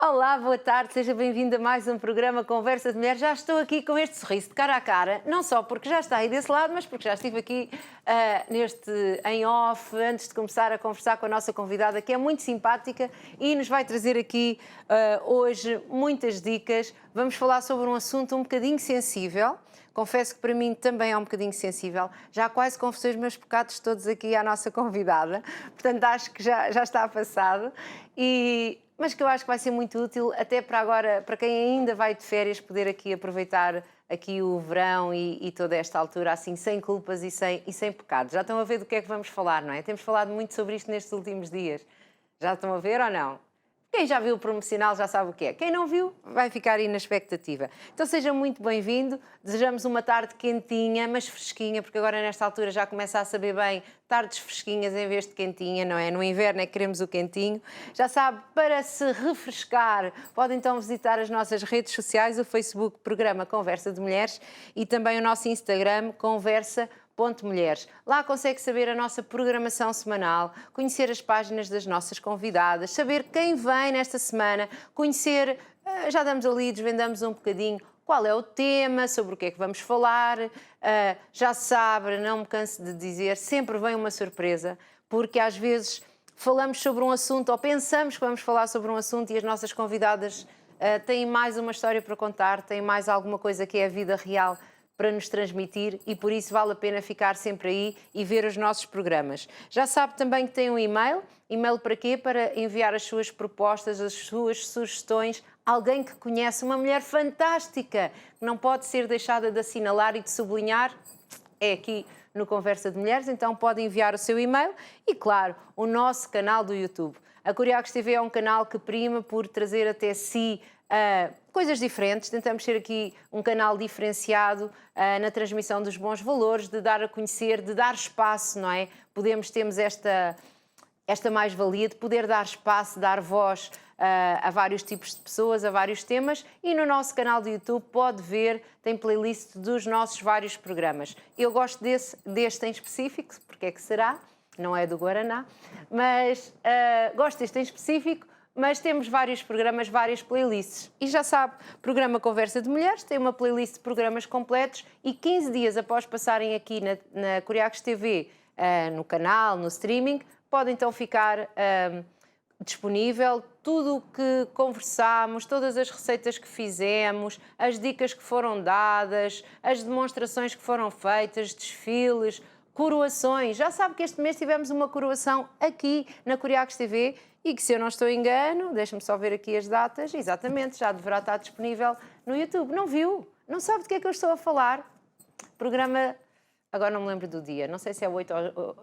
Olá, boa tarde, seja bem-vindo a mais um programa Conversa de Mulheres. Já estou aqui com este sorriso de cara a cara, não só porque já está aí desse lado, mas porque já estive aqui em off, antes de começar a conversar com a nossa convidada, que é muito simpática e nos vai trazer aqui hoje muitas dicas. Vamos falar sobre um assunto um bocadinho sensível. Confesso que para mim também é um bocadinho sensível. Já quase confessei os meus pecados todos aqui à nossa convidada. Portanto, acho que já está passado. Mas que eu acho que vai ser muito útil até para agora, para quem ainda vai de férias, poder aqui aproveitar aqui o verão e toda esta altura, assim, sem culpas e sem pecados. Já estão a ver do que é que vamos falar, não é? Temos falado muito sobre isto nestes últimos dias. Já estão a ver ou não? Quem já viu o promocional já sabe o que é. Quem não viu, vai ficar aí na expectativa. Então seja muito bem-vindo. Desejamos uma tarde quentinha, mas fresquinha, porque agora nesta altura já começa a saber bem tardes fresquinhas em vez de quentinha, não é? No inverno é que queremos o quentinho. Já sabe, para se refrescar, pode então visitar as nossas redes sociais, o Facebook Programa Conversa de Mulheres e também o nosso Instagram, Conversa.mulheres. Lá consegue saber a nossa programação semanal, conhecer as páginas das nossas convidadas, saber quem vem nesta semana, conhecer, já damos ali, desvendamos um bocadinho qual é o tema, sobre o que é que vamos falar. Já sabe, não me canso de dizer, sempre vem uma surpresa, porque às vezes falamos sobre um assunto ou pensamos que vamos falar sobre um assunto e as nossas convidadas têm mais uma história para contar, têm mais alguma coisa que é a vida real para nos transmitir e por isso vale a pena ficar sempre aí e ver os nossos programas. Já sabe também que tem um e-mail. E-mail para quê? Para enviar as suas propostas, as suas sugestões. Alguém que conhece, uma mulher fantástica, que não pode ser deixada de assinalar e de sublinhar, é aqui no Conversa de Mulheres, então pode enviar o seu e-mail e, claro, o nosso canal do YouTube. A Curiacos TV é um canal que prima por trazer até si coisas diferentes. Tentamos ser aqui um canal diferenciado na transmissão dos bons valores, de dar a conhecer, de dar espaço, não é? Temos esta mais-valia de poder dar espaço, dar voz a vários tipos de pessoas, a vários temas, e no nosso canal do YouTube pode ver, tem playlist dos nossos vários programas. Eu gosto deste em específico, porque é que será? Não é do Guaraná, mas gosto deste em específico, mas temos vários programas, várias playlists. E já sabe, programa Conversa de Mulheres tem uma playlist de programas completos e 15 dias após passarem aqui na Curiacos TV, no canal, no streaming, pode então ficar disponível tudo o que conversámos, todas as receitas que fizemos, as dicas que foram dadas, as demonstrações que foram feitas, desfiles, coroações. Já sabe que este mês tivemos uma coroação aqui na Curiacos TV e que, se eu não estou em engano, deixa-me só ver aqui as datas, exatamente, já deverá estar disponível no YouTube. Não viu? Não sabe de que é que eu estou a falar? Programa... Agora não me lembro do dia, não sei se é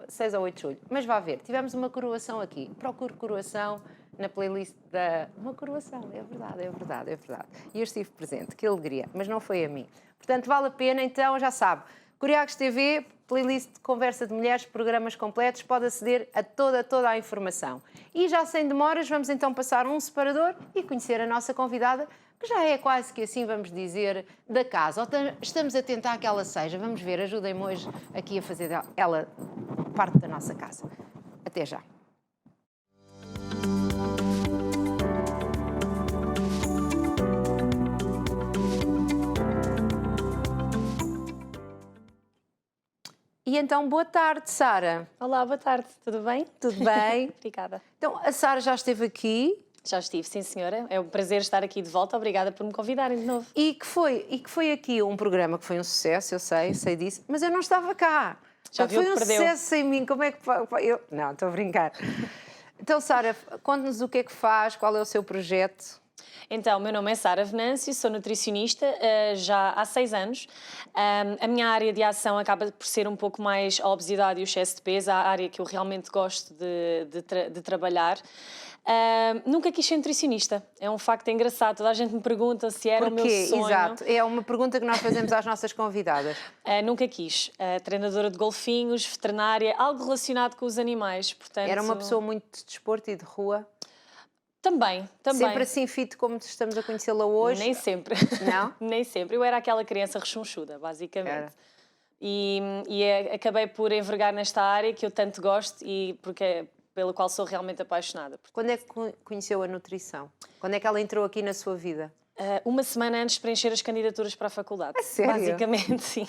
6 ou 8 de julho, mas vá ver, tivemos uma coroação aqui. Procure coroação na playlist da... Uma coroação, é verdade, é verdade, é verdade. E eu estive presente, que alegria, mas não foi a mim. Portanto, vale a pena, então, já sabe, Curiacos TV, playlist de Conversa de Mulheres, programas completos, pode aceder a toda a informação. E já sem demoras, vamos então passar um separador e conhecer a nossa convidada, que já é quase que assim, vamos dizer, da casa. Ou estamos a tentar que ela seja. Vamos ver, ajudem-me hoje aqui a fazer ela parte da nossa casa. Até já. E então, boa tarde, Sara. Olá, boa tarde, tudo bem? Tudo bem? Obrigada. Então, a Sara já esteve aqui. Já estive, sim senhora. É um prazer estar aqui de volta. Obrigada por me convidarem de novo. E que foi aqui um programa que foi um sucesso, eu sei disso, mas eu não estava cá. Já viu foi que um perdeu. Sucesso sem mim, como é que eu... Não, estou a brincar. Então, Sara, conte-nos o que é que faz, qual é o seu projeto. Então, meu nome é Sara Venâncio, sou nutricionista já há 6 anos. A minha área de ação acaba por ser um pouco mais a obesidade e o excesso de peso, a área que eu realmente gosto de trabalhar. Nunca quis ser nutricionista, é um facto engraçado, toda a gente me pergunta se era o meu sonho. Exato, é uma pergunta que nós fazemos às nossas convidadas. Nunca quis, treinadora de golfinhos, veterinária, algo relacionado com os animais, portanto... Era uma pessoa muito de desporto e de rua? Também. Sempre assim fit como estamos a conhecê-la hoje? Nem sempre. Não? Nem sempre, eu era aquela criança rechonchuda, basicamente. Era. E acabei por envergar nesta área que eu tanto gosto, e porque pelo qual sou realmente apaixonada. Quando é que conheceu a nutrição? Quando é que ela entrou aqui na sua vida? Uma semana antes de preencher as candidaturas para a faculdade. A sério? Basicamente, sim.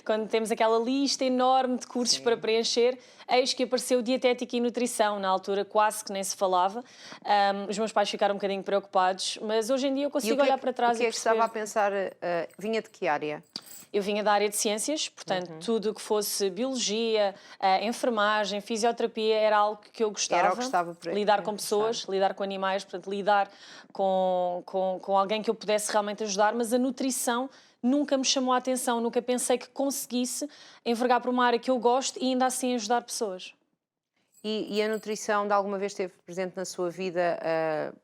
Quando temos aquela lista enorme de cursos para preencher, eis que apareceu dietética e nutrição. Na altura quase que nem se falava. Os meus pais ficaram um bocadinho preocupados, mas hoje em dia eu consigo olhar para trás e perceber... O que é que estava a pensar? Vinha de que área? Eu vinha da área de ciências, portanto, tudo o que fosse biologia, enfermagem, fisioterapia, era algo que eu gostava. Era o que estava por aí. Lidar com pessoas, lidar com animais, portanto, lidar com alguém que eu pudesse realmente ajudar, mas a nutrição nunca me chamou a atenção, nunca pensei que conseguisse envergar para uma área que eu gosto e ainda assim ajudar pessoas. E a nutrição de alguma vez esteve presente na sua vida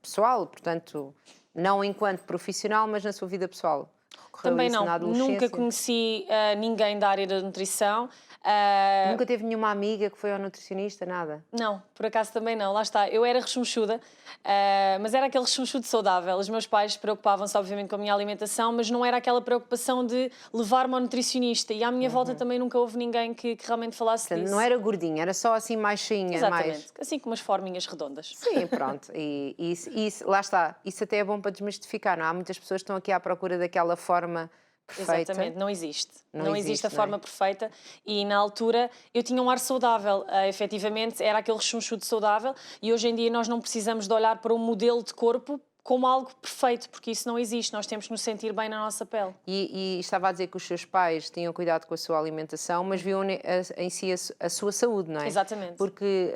pessoal, portanto, não enquanto profissional, mas na sua vida pessoal? Também não, nunca conheci ninguém da área da nutrição. Nunca teve nenhuma amiga que foi ao nutricionista, nada? Não, por acaso também não, lá está. Eu era rechonchuda, mas era aquele rechonchudo saudável. Os meus pais preocupavam-se obviamente com a minha alimentação, mas não era aquela preocupação de levar-me ao nutricionista. E à minha volta também nunca houve ninguém que realmente falasse Portanto, disso. não era gordinha, era só assim mais cheinha. Exatamente, assim com umas forminhas redondas. Sim, pronto. E isso, lá está. Isso até é bom para desmistificar, não? Há muitas pessoas que estão aqui à procura daquela forma perfeita. Exatamente, não existe. Não existe a não é? forma perfeita e na altura eu tinha um ar saudável, efetivamente era aquele rechonchudo saudável e hoje em dia nós não precisamos de olhar para um modelo de corpo como algo perfeito, porque isso não existe, nós temos que nos sentir bem na nossa pele. E estava a dizer que os seus pais tinham cuidado com a sua alimentação, mas viam em si a sua saúde, não é? Exatamente. Porque,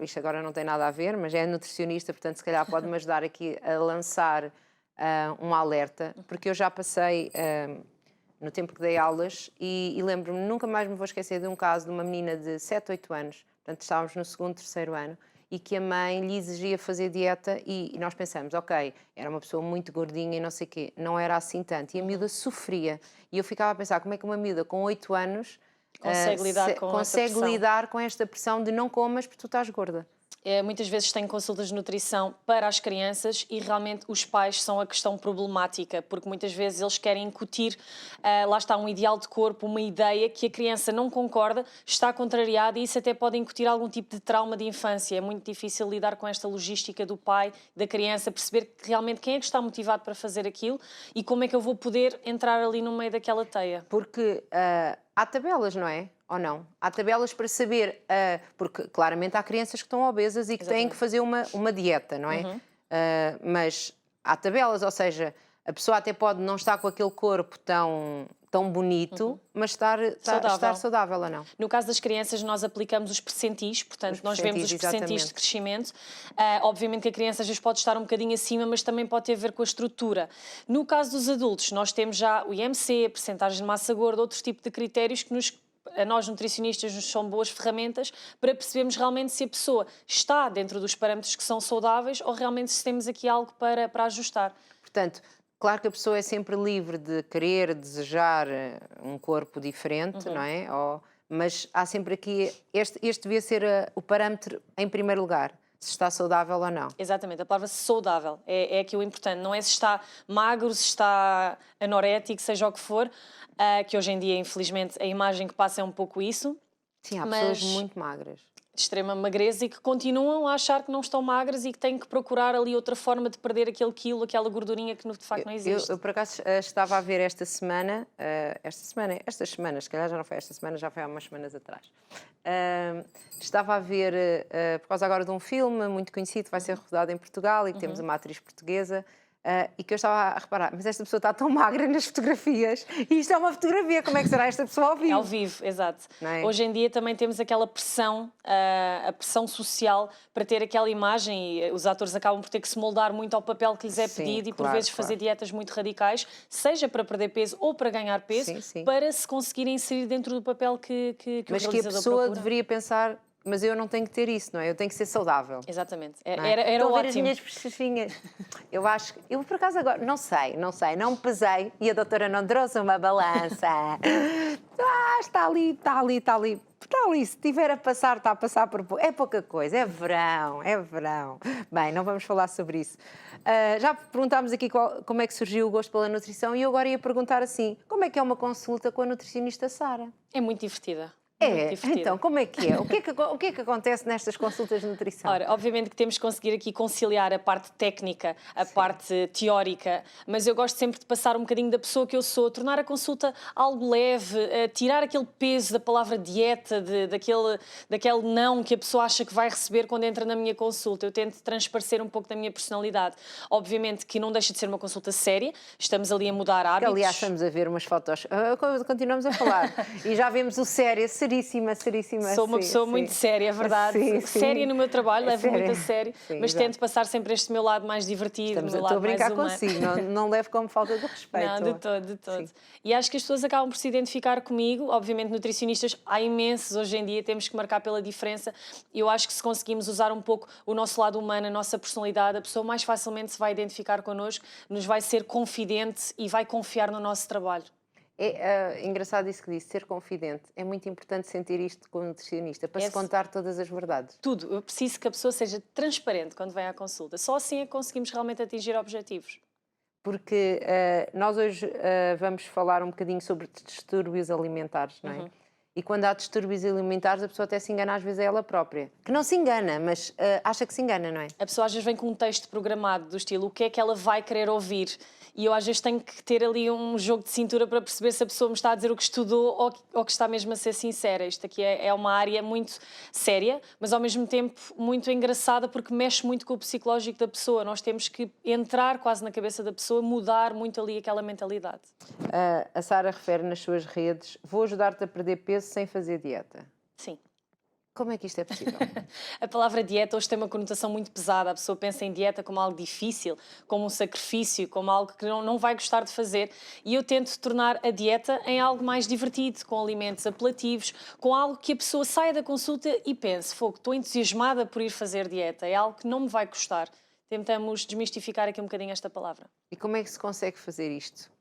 isto agora não tem nada a ver, mas é nutricionista, portanto se calhar pode-me ajudar aqui a lançar um alerta, porque eu já passei no tempo que dei aulas e lembro-me, nunca mais me vou esquecer de um caso de uma menina de 7, 8 anos, portanto estávamos no 2º, 3º ano, e que a mãe lhe exigia fazer dieta e nós pensamos, ok, era uma pessoa muito gordinha e não sei o quê, não era assim tanto, e a miúda sofria. E eu ficava a pensar, como é que uma miúda com 8 anos consegue lidar com esta pressão de não comas porque tu estás gorda? Muitas vezes tenho consultas de nutrição para as crianças e realmente os pais são a questão problemática, porque muitas vezes eles querem incutir, lá está, um ideal de corpo, uma ideia que a criança não concorda, está contrariada e isso até pode incutir algum tipo de trauma de infância. É muito difícil lidar com esta logística do pai, da criança, perceber que realmente quem é que está motivado para fazer aquilo e como é que eu vou poder entrar ali no meio daquela teia. Porque há tabelas, não é? Ou não? Há tabelas para saber, porque claramente há crianças que estão obesas e que têm que fazer uma dieta, não é? Mas há tabelas, ou seja, a pessoa até pode não estar com aquele corpo tão bonito, mas estar saudável ou não? No caso das crianças, nós aplicamos os percentis, portanto, nós vemos os percentis de crescimento. Obviamente que a criança às vezes pode estar um bocadinho acima, mas também pode ter a ver com a estrutura. No caso dos adultos, nós temos já o IMC, a percentagem de massa gorda, outro tipo de critérios que a nós nutricionistas nos são boas ferramentas para percebermos realmente se a pessoa está dentro dos parâmetros que são saudáveis ou realmente se temos aqui algo para ajustar. Portanto, claro que a pessoa é sempre livre de querer, desejar um corpo diferente, não é? Mas há sempre aqui, este devia ser o parâmetro em primeiro lugar, se está saudável ou não. Exatamente, a palavra saudável é aqui o importante, não é se está magro, se está anorético, seja o que for, que hoje em dia, infelizmente, a imagem que passa é um pouco isso. Sim, há pessoas muito magras. De extrema magreza e que continuam a achar que não estão magras e que têm que procurar ali outra forma de perder aquele quilo, aquela gordurinha que de facto não existe. Eu por acaso estava a ver estas semanas, se calhar já não foi esta semana, já foi há umas semanas atrás. Estava a ver, por causa agora de um filme muito conhecido, vai ser rodado em Portugal e que temos uma atriz portuguesa. E que eu estava a reparar, mas esta pessoa está tão magra nas fotografias e isto é uma fotografia, como é que será esta pessoa ao vivo? É ao vivo, exato. É? Hoje em dia também temos aquela pressão, a pressão social para ter aquela imagem e os atores acabam por ter que se moldar muito ao papel que lhes é pedido e por vezes fazer dietas muito radicais, seja para perder peso ou para ganhar peso, para se conseguirem inserir dentro do papel que o realizador procura. Mas que a pessoa deveria pensar... Mas eu não tenho que ter isso, não é? Eu tenho que ser saudável. Exatamente. Era ótimo. As minhas bochechinhas. Eu acho que... Eu, por acaso, agora... Não sei. Não me pesei. E a doutora não trouxe uma balança. Está ali. Se tiver a passar, está a passar por... É pouca coisa. É verão. Bem, não vamos falar sobre isso. Já perguntámos aqui como é que surgiu o gosto pela nutrição e eu agora ia perguntar assim, como é que é uma consulta com a nutricionista Sara? É muito divertida. Muito divertida. Então, como é que é? O que é que acontece nestas consultas de nutrição? Ora, obviamente que temos que conseguir aqui conciliar a parte técnica, a parte teórica, mas eu gosto sempre de passar um bocadinho da pessoa que eu sou, tornar a consulta algo leve, tirar aquele peso da palavra dieta, daquele não que a pessoa acha que vai receber quando entra na minha consulta. Eu tento transparecer um pouco da minha personalidade. Obviamente que não deixa de ser uma consulta séria, estamos ali a mudar hábitos. Que, aliás, estamos a ver umas fotos, continuamos a falar, e já vemos o sério, seríssima. Sou uma pessoa muito séria, é verdade. Séria no meu trabalho, levo muito a sério, mas tento passar sempre este meu lado mais divertido, meu lado mais humano. Estou a brincar consigo, não levo como falta de respeito. Não, de todo. E acho que as pessoas acabam por se identificar comigo. Obviamente, nutricionistas há imensos hoje em dia, temos que marcar pela diferença. Eu acho que se conseguimos usar um pouco o nosso lado humano, a nossa personalidade, a pessoa mais facilmente se vai identificar connosco, nos vai ser confidente e vai confiar no nosso trabalho. É engraçado isso que disse, ser confidente. É muito importante sentir isto com o nutricionista, para se contar todas as verdades. Tudo. Eu preciso que a pessoa seja transparente quando vem à consulta. Só assim é que conseguimos realmente atingir objetivos. Porque nós hoje vamos falar um bocadinho sobre distúrbios alimentares, não é? E quando há distúrbios alimentares, a pessoa até se engana às vezes é ela própria. Que não se engana, mas acha que se engana, não é? A pessoa às vezes vem com um texto programado do estilo o que é que ela vai querer ouvir. E eu às vezes tenho que ter ali um jogo de cintura para perceber se a pessoa me está a dizer o que estudou ou que está mesmo a ser sincera. Isto aqui é uma área muito séria, mas ao mesmo tempo muito engraçada porque mexe muito com o psicológico da pessoa. Nós temos que entrar quase na cabeça da pessoa, mudar muito ali aquela mentalidade. A Sara refere nas suas redes, vou ajudar-te a perder peso sem fazer dieta. Sim. Como é que isto é possível? A palavra dieta hoje tem uma conotação muito pesada. A pessoa pensa em dieta como algo difícil, como um sacrifício, como algo que não vai gostar de fazer. E eu tento tornar a dieta em algo mais divertido, com alimentos apelativos, com algo que a pessoa saia da consulta e pense, fogo, estou entusiasmada por ir fazer dieta, é algo que não me vai custar. Tentamos desmistificar aqui um bocadinho esta palavra. E como é que se consegue fazer isto?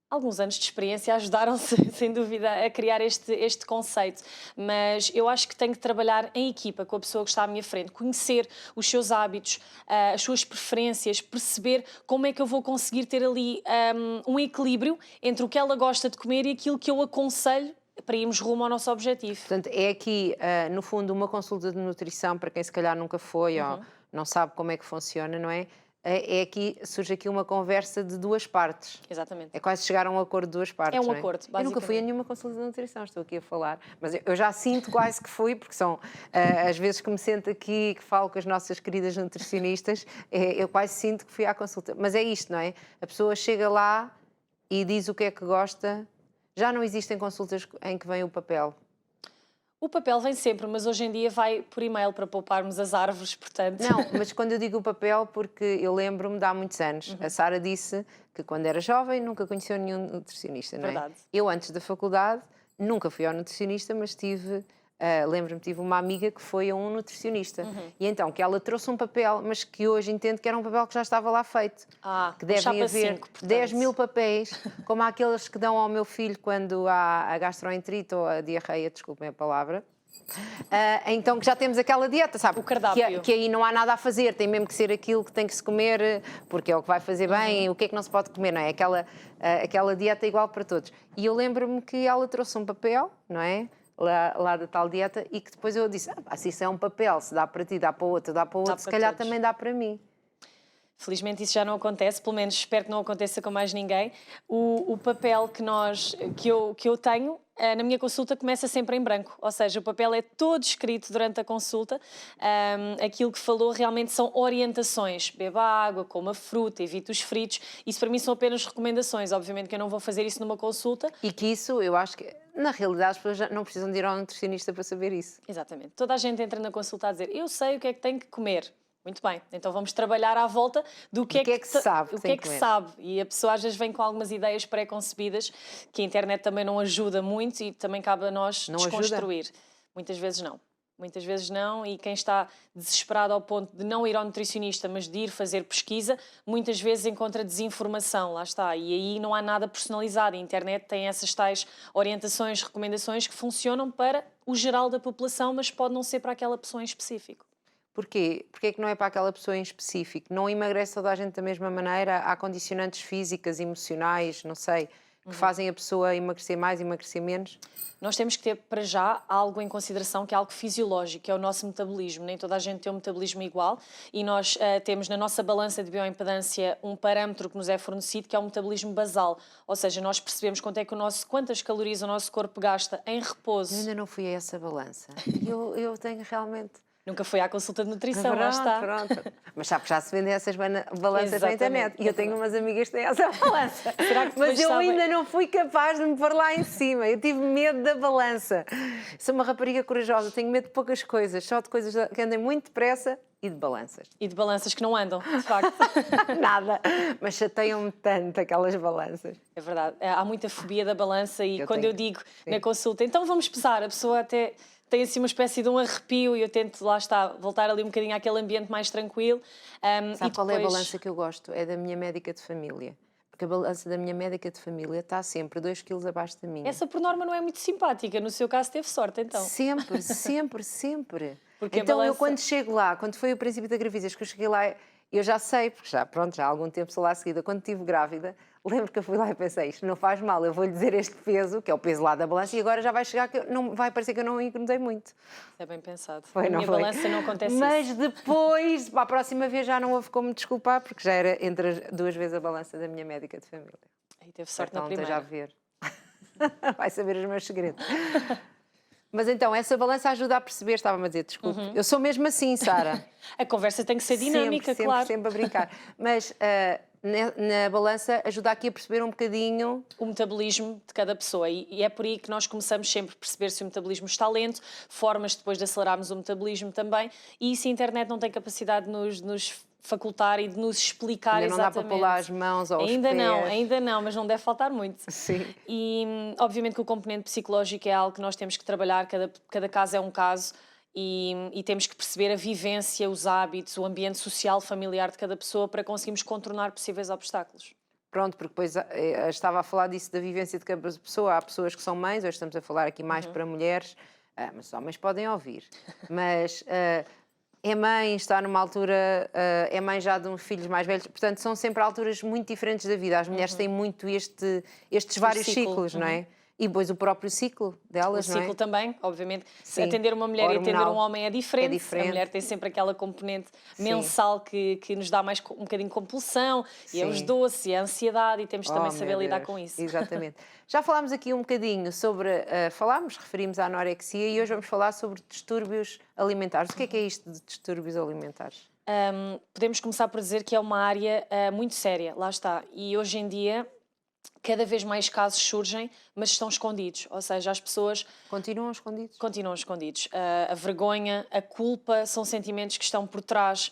Alguns anos de experiência ajudaram-se, sem dúvida, a criar este conceito, mas eu acho que tenho que trabalhar em equipa com a pessoa que está à minha frente, conhecer os seus hábitos, as suas preferências, perceber como é que eu vou conseguir ter ali um equilíbrio entre o que ela gosta de comer e aquilo que eu aconselho para irmos rumo ao nosso objetivo. Portanto, é aqui, no fundo, uma consulta de nutrição, para quem se calhar nunca foi ou não sabe como é que funciona, não é? Surge aqui uma conversa de duas partes. Exatamente. É quase chegar a um acordo de duas partes. É um acordo, basicamente. Eu nunca fui a nenhuma consulta de nutrição, estou aqui a falar, mas eu já sinto quase que fui, porque são as vezes que me sento aqui, que falo com as nossas queridas nutricionistas, eu quase sinto que fui à consulta. Mas é isto, não é? A pessoa chega lá e diz o que é que gosta. Já não existem consultas em que vem o papel. O papel vem sempre, mas hoje em dia vai por e-mail para pouparmos as árvores, portanto... Não, mas quando eu digo o papel, porque eu lembro-me de há muitos anos, a Sara disse que quando era jovem nunca conheceu nenhum nutricionista, não é? Verdade. Eu, antes da faculdade, nunca fui ao nutricionista, mas lembro-me, tive uma amiga que foi a um nutricionista. E então, que ela trouxe um papel, mas que hoje entendo que era um papel que já estava lá feito. Que devem haver 10 mil papéis, como aqueles que dão ao meu filho quando há a gastroenterite ou a diarreia, desculpem a palavra. Então que já temos aquela dieta, sabe? O cardápio. Que aí não há nada a fazer, tem mesmo que ser aquilo que tem que se comer, porque é o que vai fazer bem, o que é que não se pode comer, não é? Aquela dieta igual para todos. E eu lembro-me que ela trouxe um papel, não é? Lá da tal dieta, e que depois eu disse, se isso é um papel, se dá para ti, dá para o outro, se calhar todos. também dá para mim. Felizmente isso já não acontece, pelo menos espero que não aconteça com mais ninguém. O papel que eu tenho na minha consulta começa sempre em branco, ou seja, o papel é todo escrito durante a consulta. Aquilo que falou realmente são orientações. Beba água, coma fruta, evite os fritos. Isso para mim são apenas recomendações. Obviamente que eu não vou fazer isso numa consulta. E que isso, eu acho que, na realidade, as pessoas já não precisam de ir ao nutricionista para saber isso. Exatamente. Toda a gente entra na consulta a dizer, eu sei o que é que tenho que comer. Muito bem, então vamos trabalhar à volta do que é que se sabe. O que é que se sabe. E a pessoa às vezes vem com algumas ideias pré-concebidas que a internet também não ajuda muito e também cabe a nós desconstruir. Ajuda? Muitas vezes não. Muitas vezes não, e quem está desesperado ao ponto de não ir ao nutricionista, mas de ir fazer pesquisa, muitas vezes encontra desinformação, lá está, e aí não há nada personalizado. A internet tem essas tais orientações, recomendações que funcionam para o geral da população, mas pode não ser para aquela pessoa em específico. Porquê? Porque é que não é para aquela pessoa em específico? Não emagrece toda a gente da mesma maneira? Há condicionantes físicas, emocionais, não sei, que fazem a pessoa emagrecer mais, emagrecer menos? Nós temos que ter, para já, algo em consideração que é algo fisiológico, que é o nosso metabolismo. Nem toda a gente tem um metabolismo igual e nós temos na nossa balança de bioimpedância um parâmetro que nos é fornecido, que é o metabolismo basal. Ou seja, nós percebemos quantas calorias o nosso corpo gasta em repouso. Eu ainda não fui a essa balança. Eu tenho realmente... Nunca foi à consulta de nutrição, lá está. Pronto. Mas sabe que já se vendem essas balanças na Exatamente, internet. E eu tenho umas amigas que têm essa balança. Será que Mas depois eu sabem? ainda não fui capaz de me pôr lá em cima. Eu tive medo da balança. Sou uma rapariga corajosa, tenho medo de poucas coisas, só de coisas que andem muito depressa e de balanças. E de balanças que não andam, de facto. Nada. Mas chateiam-me tanto aquelas balanças. É verdade. Há muita fobia da balança e quando tenho. eu digo na consulta, então vamos pesar, a pessoa até tem assim uma espécie de um arrepio e eu tento, lá está, voltar ali um bocadinho àquele ambiente mais tranquilo. Sabe qual é a balança que eu gosto? É da minha médica de família. Porque a balança da minha médica de família está sempre 2 quilos abaixo da minha. Essa, por norma, não é muito simpática. No seu caso, teve sorte, então. Sempre, sempre, sempre. Porque a então eu balança- quando chego lá, quando foi o princípio da gravidez, que eu cheguei lá, eu já sei, porque já há algum tempo sou lá a seguida, quando estive grávida, lembro que eu fui lá e pensei, isto não faz mal, eu vou-lhe dizer este peso, que é o peso lá da balança, e agora já vai chegar, vai parecer que eu não engordei muito. É bem pensado. Foi, Na não minha foi? balança não acontece Mas isso. depois, para a próxima vez já não houve como me desculpar, porque já era entre as 2 vezes a balança da minha médica de família. Aí teve sorte Então na esteja a primeira. ver. Vai saber os meus segredos. Mas então, essa balança ajuda a perceber, estava-me a dizer, desculpe, eu sou mesmo assim, Sara. A conversa tem que ser dinâmica, sempre, claro. Sempre a brincar. Mas na balança ajuda aqui a perceber um bocadinho... O metabolismo de cada pessoa e é por aí que nós começamos sempre a perceber se o metabolismo está lento, formas depois de acelerarmos o metabolismo também e isso a internet não tem capacidade de nos facultar e de nos explicar Ainda não dá exatamente. para pôr lá as mãos ou os pés. Ainda não, mas não deve faltar muito. Sim. E obviamente que o componente psicológico é algo que nós temos que trabalhar, cada caso é um caso e temos que perceber a vivência, os hábitos, o ambiente social, familiar de cada pessoa para conseguirmos contornar possíveis obstáculos. Pronto, porque depois estava a falar disso da vivência de cada pessoa. Há pessoas que são mães, hoje estamos a falar aqui mais para mulheres, mas os homens podem ouvir. Mas é mãe, está numa altura, é mãe já de uns filhos mais velhos, portanto são sempre alturas muito diferentes da vida. As mulheres têm muito estes vários ciclos, não é? E depois o próprio ciclo delas, O não é? ciclo também, obviamente. Sim. Atender uma mulher e atender Hormonal. um homem é diferente. É diferente. A mulher tem sempre aquela componente Sim. mensal que nos dá mais um bocadinho de compulsão, e é os Sim. doces, e a ansiedade, e temos de também Oh, saber meu lidar Deus. com isso. Exatamente. Já falámos aqui um bocadinho sobre, referimos à anorexia e hoje vamos falar sobre distúrbios alimentares. O que é isto de distúrbios alimentares? Podemos começar por dizer que é uma área muito séria, lá está. E hoje em dia, cada vez mais casos surgem, mas estão escondidos. Ou seja, as pessoas Continuam escondidos? continuam escondidos. A vergonha, a culpa são sentimentos que estão por trás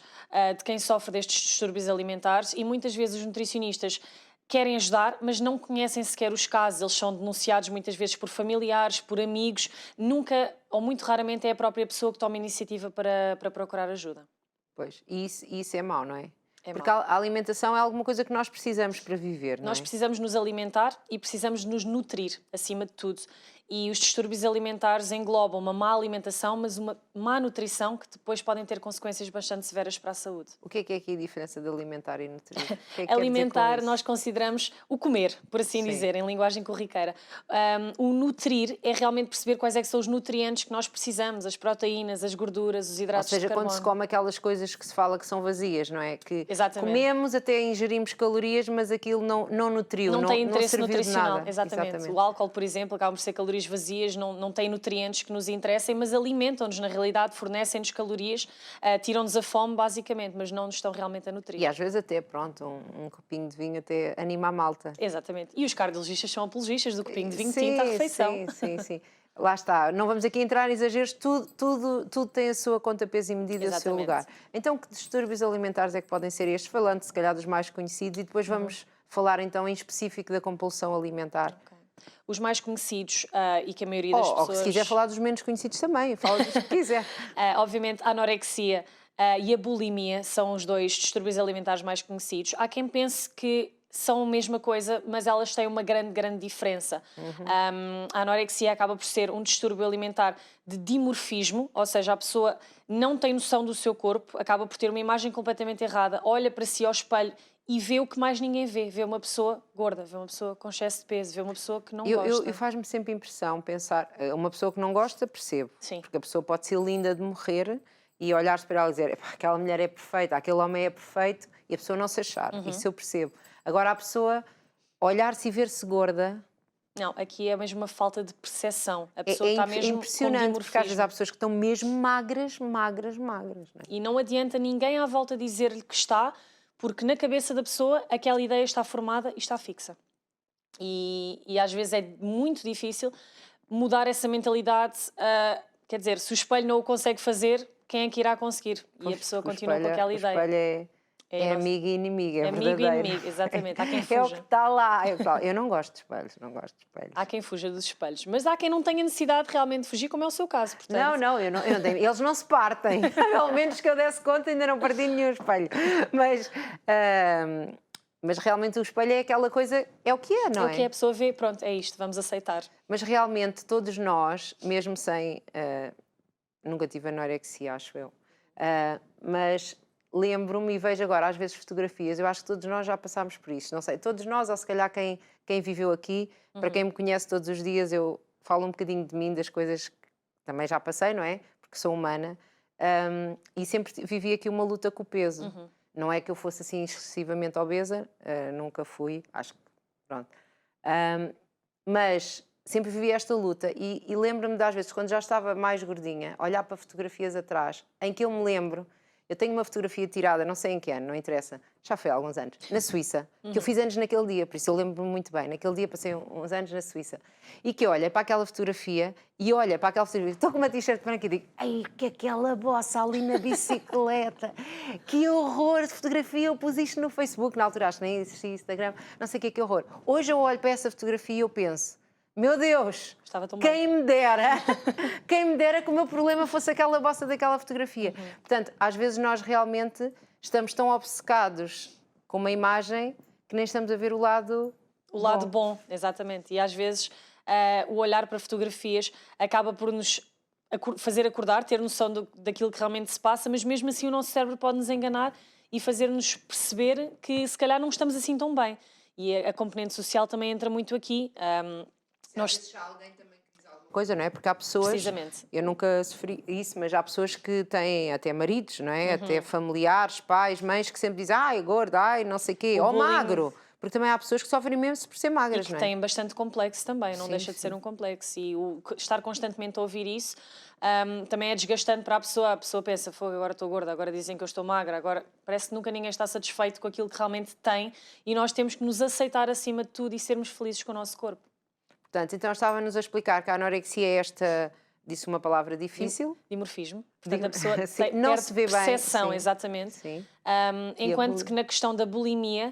de quem sofre destes distúrbios alimentares e muitas vezes os nutricionistas querem ajudar, mas não conhecem sequer os casos. Eles são denunciados muitas vezes por familiares, por amigos. Nunca, ou muito raramente, é a própria pessoa que toma iniciativa para procurar ajuda. Pois, e isso é mau, não é? É Porque mau. a alimentação é alguma coisa que nós precisamos para viver, não Nós é? precisamos nos alimentar e precisamos nos nutrir, acima de tudo. E os distúrbios alimentares englobam uma má alimentação, mas uma má nutrição que depois podem ter consequências bastante severas para a saúde. O que é aqui a diferença de alimentar e nutrir? O que é que quer dizer com Alimentar, isso? nós consideramos o comer, por assim Sim. dizer, em linguagem corriqueira. O nutrir é realmente perceber quais é que são os nutrientes que nós precisamos, as proteínas, as gorduras, os Ou hidratos seja, de quando carbono. se come aquelas coisas que se fala que são vazias, não é? Que Exatamente. comemos, até ingerimos calorias, mas aquilo não nutriu, Não tem interesse serviu de nutricional, nada. exatamente. O álcool, por exemplo, acaba por ser calorias vazias, não tem nutrientes que nos interessem, mas alimentam-nos, na realidade, fornecem-nos calorias, tiram-nos a fome, basicamente, mas não nos estão realmente a nutrir. E às vezes até, pronto, um copinho de vinho até anima a malta. Exatamente. E os cardiologistas são apologistas do copinho de vinho Sim, tinto à refeição. Sim. Lá está, não vamos aqui entrar em exageros, tudo tem a sua conta, peso e medida e o seu Exatamente. lugar. Então, que distúrbios alimentares é que podem ser estes? Falando, se calhar, dos mais conhecidos e depois vamos falar, então, em específico da compulsão alimentar. Ok. Os mais conhecidos e que a maioria das Ou pessoas... se quiser falar dos menos conhecidos também, fala dos que quiser. Obviamente, a anorexia e a bulimia são os dois distúrbios alimentares mais conhecidos. Há quem pense que são a mesma coisa, mas elas têm uma grande diferença. A anorexia acaba por ser um distúrbio alimentar de dimorfismo, ou seja, a pessoa não tem noção do seu corpo, acaba por ter uma imagem completamente errada, olha para si ao espelho e vê o que mais ninguém vê. Vê uma pessoa gorda, vê uma pessoa com excesso de peso, vê uma pessoa que não gosta. Eu faz-me sempre impressão pensar, uma pessoa que não gosta, percebo. Sim. Porque a pessoa pode ser linda de morrer e olhar-se para ela e dizer, aquela mulher é perfeita, aquele homem é perfeito, e a pessoa não se achar. Isso eu percebo. Agora a pessoa olhar-se e ver-se gorda... Não, aqui é mesmo uma falta de percepção. A pessoa está mesmo impressionante, com porque às vezes há dimorfismo. pessoas que estão mesmo magras, magras, magras. Não é? E não adianta ninguém à volta dizer-lhe que está, porque na cabeça da pessoa aquela ideia está formada e está fixa. E às vezes é muito difícil mudar essa mentalidade. Quer dizer, se o espelho não o consegue fazer, quem é que irá conseguir? E a pessoa continua com aquela ideia. O espelho é amigo e inimigo, é amigo verdadeiro. e inimigo, exatamente. Há quem É o fuja. que está lá. Eu não gosto de espelhos, não gosto de espelhos. Há quem fuja dos espelhos. Mas há quem não tenha necessidade de realmente fugir, como é o seu caso. Portanto... Não, eu não tenho. Eles não se partem. Pelo menos que eu desse conta, ainda não parti nenhum espelho. Mas realmente o espelho é aquela coisa, é o que é, não é? É o que a pessoa vê, pronto, é isto, vamos aceitar. Mas realmente todos nós, mesmo sem... nunca tive anorexia, acho eu. Mas lembro-me e vejo agora, às vezes, fotografias. Eu acho que todos nós já passámos por isso. Não sei, todos nós, ou se calhar quem viveu aqui, para quem me conhece todos os dias, eu falo um bocadinho de mim, das coisas que também já passei, não é? Porque sou humana. E sempre vivi aqui uma luta com o peso. Não é que eu fosse assim excessivamente obesa, nunca fui, acho que, pronto. Mas sempre vivi esta luta e lembro-me das vezes, quando já estava mais gordinha, olhar para fotografias atrás, em que eu me lembro, eu tenho uma fotografia tirada, não sei em que ano, não interessa, já foi há alguns anos, na Suíça, que eu fiz anos naquele dia, por isso eu lembro-me muito bem, naquele dia passei uns anos na Suíça, e que olha para aquela fotografia, estou com uma t-shirt branca e digo, ai, que aquela bossa ali na bicicleta, que horror de fotografia, eu pus isto no Facebook, na altura acho que nem existia Instagram, não sei o que horror. Hoje eu olho para essa fotografia e eu penso, meu Deus, quem me dera que o meu problema fosse aquela bossa daquela fotografia. Portanto, às vezes nós realmente estamos tão obcecados com uma imagem que nem estamos a ver o lado bom, exatamente. E às vezes o olhar para fotografias acaba por nos fazer acordar, ter noção daquilo que realmente se passa, mas mesmo assim o nosso cérebro pode nos enganar e fazer-nos perceber que se calhar não estamos assim tão bem. E a componente social também entra muito aqui. Nós... alguém também que diz alguma coisa, não é? Porque há pessoas, precisamente, eu nunca sofri isso, mas há pessoas que têm até maridos, não é? Até familiares, pais, mães que sempre dizem, ai, gordo, ai, não sei o quê, ou magro. Porque também há pessoas que sofrem mesmo por ser magras, e que não é? têm bastante complexo também, não Sim, deixa de ser um complexo. E estar constantemente a ouvir isso também é desgastante para a pessoa. A pessoa pensa, fogo, agora estou gorda, agora dizem que eu estou magra, agora parece que nunca ninguém está satisfeito com aquilo que realmente tem e nós temos que nos aceitar acima de tudo e sermos felizes com o nosso corpo. Portanto, então estava-nos a explicar que a anorexia é esta, disse uma palavra difícil. Dimorfismo. Portanto, a pessoa não se vê bem. Percepção, exatamente. Sim. Enquanto que na questão da bulimia,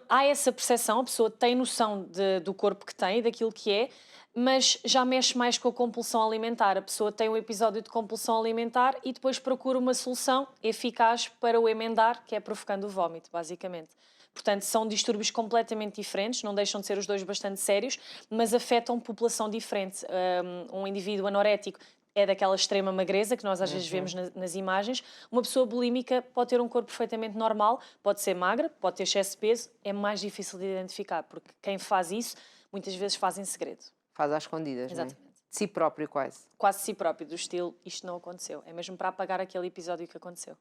há essa percepção, a pessoa tem noção do corpo que tem, daquilo que é, mas já mexe mais com a compulsão alimentar. A pessoa tem um episódio de compulsão alimentar e depois procura uma solução eficaz para o emendar, que é provocando o vómito, basicamente. Portanto, são distúrbios completamente diferentes, não deixam de ser os dois bastante sérios, mas afetam população diferente. Um indivíduo anorético é daquela extrema magreza que nós às vezes vemos nas imagens. Uma pessoa bulímica pode ter um corpo perfeitamente normal, pode ser magra, pode ter excesso de peso, é mais difícil de identificar, porque quem faz isso muitas vezes faz em segredo. Faz às escondidas, exatamente. Não é? De si próprio quase. Quase de si próprio, do estilo, isto não aconteceu. É mesmo para apagar aquele episódio que aconteceu.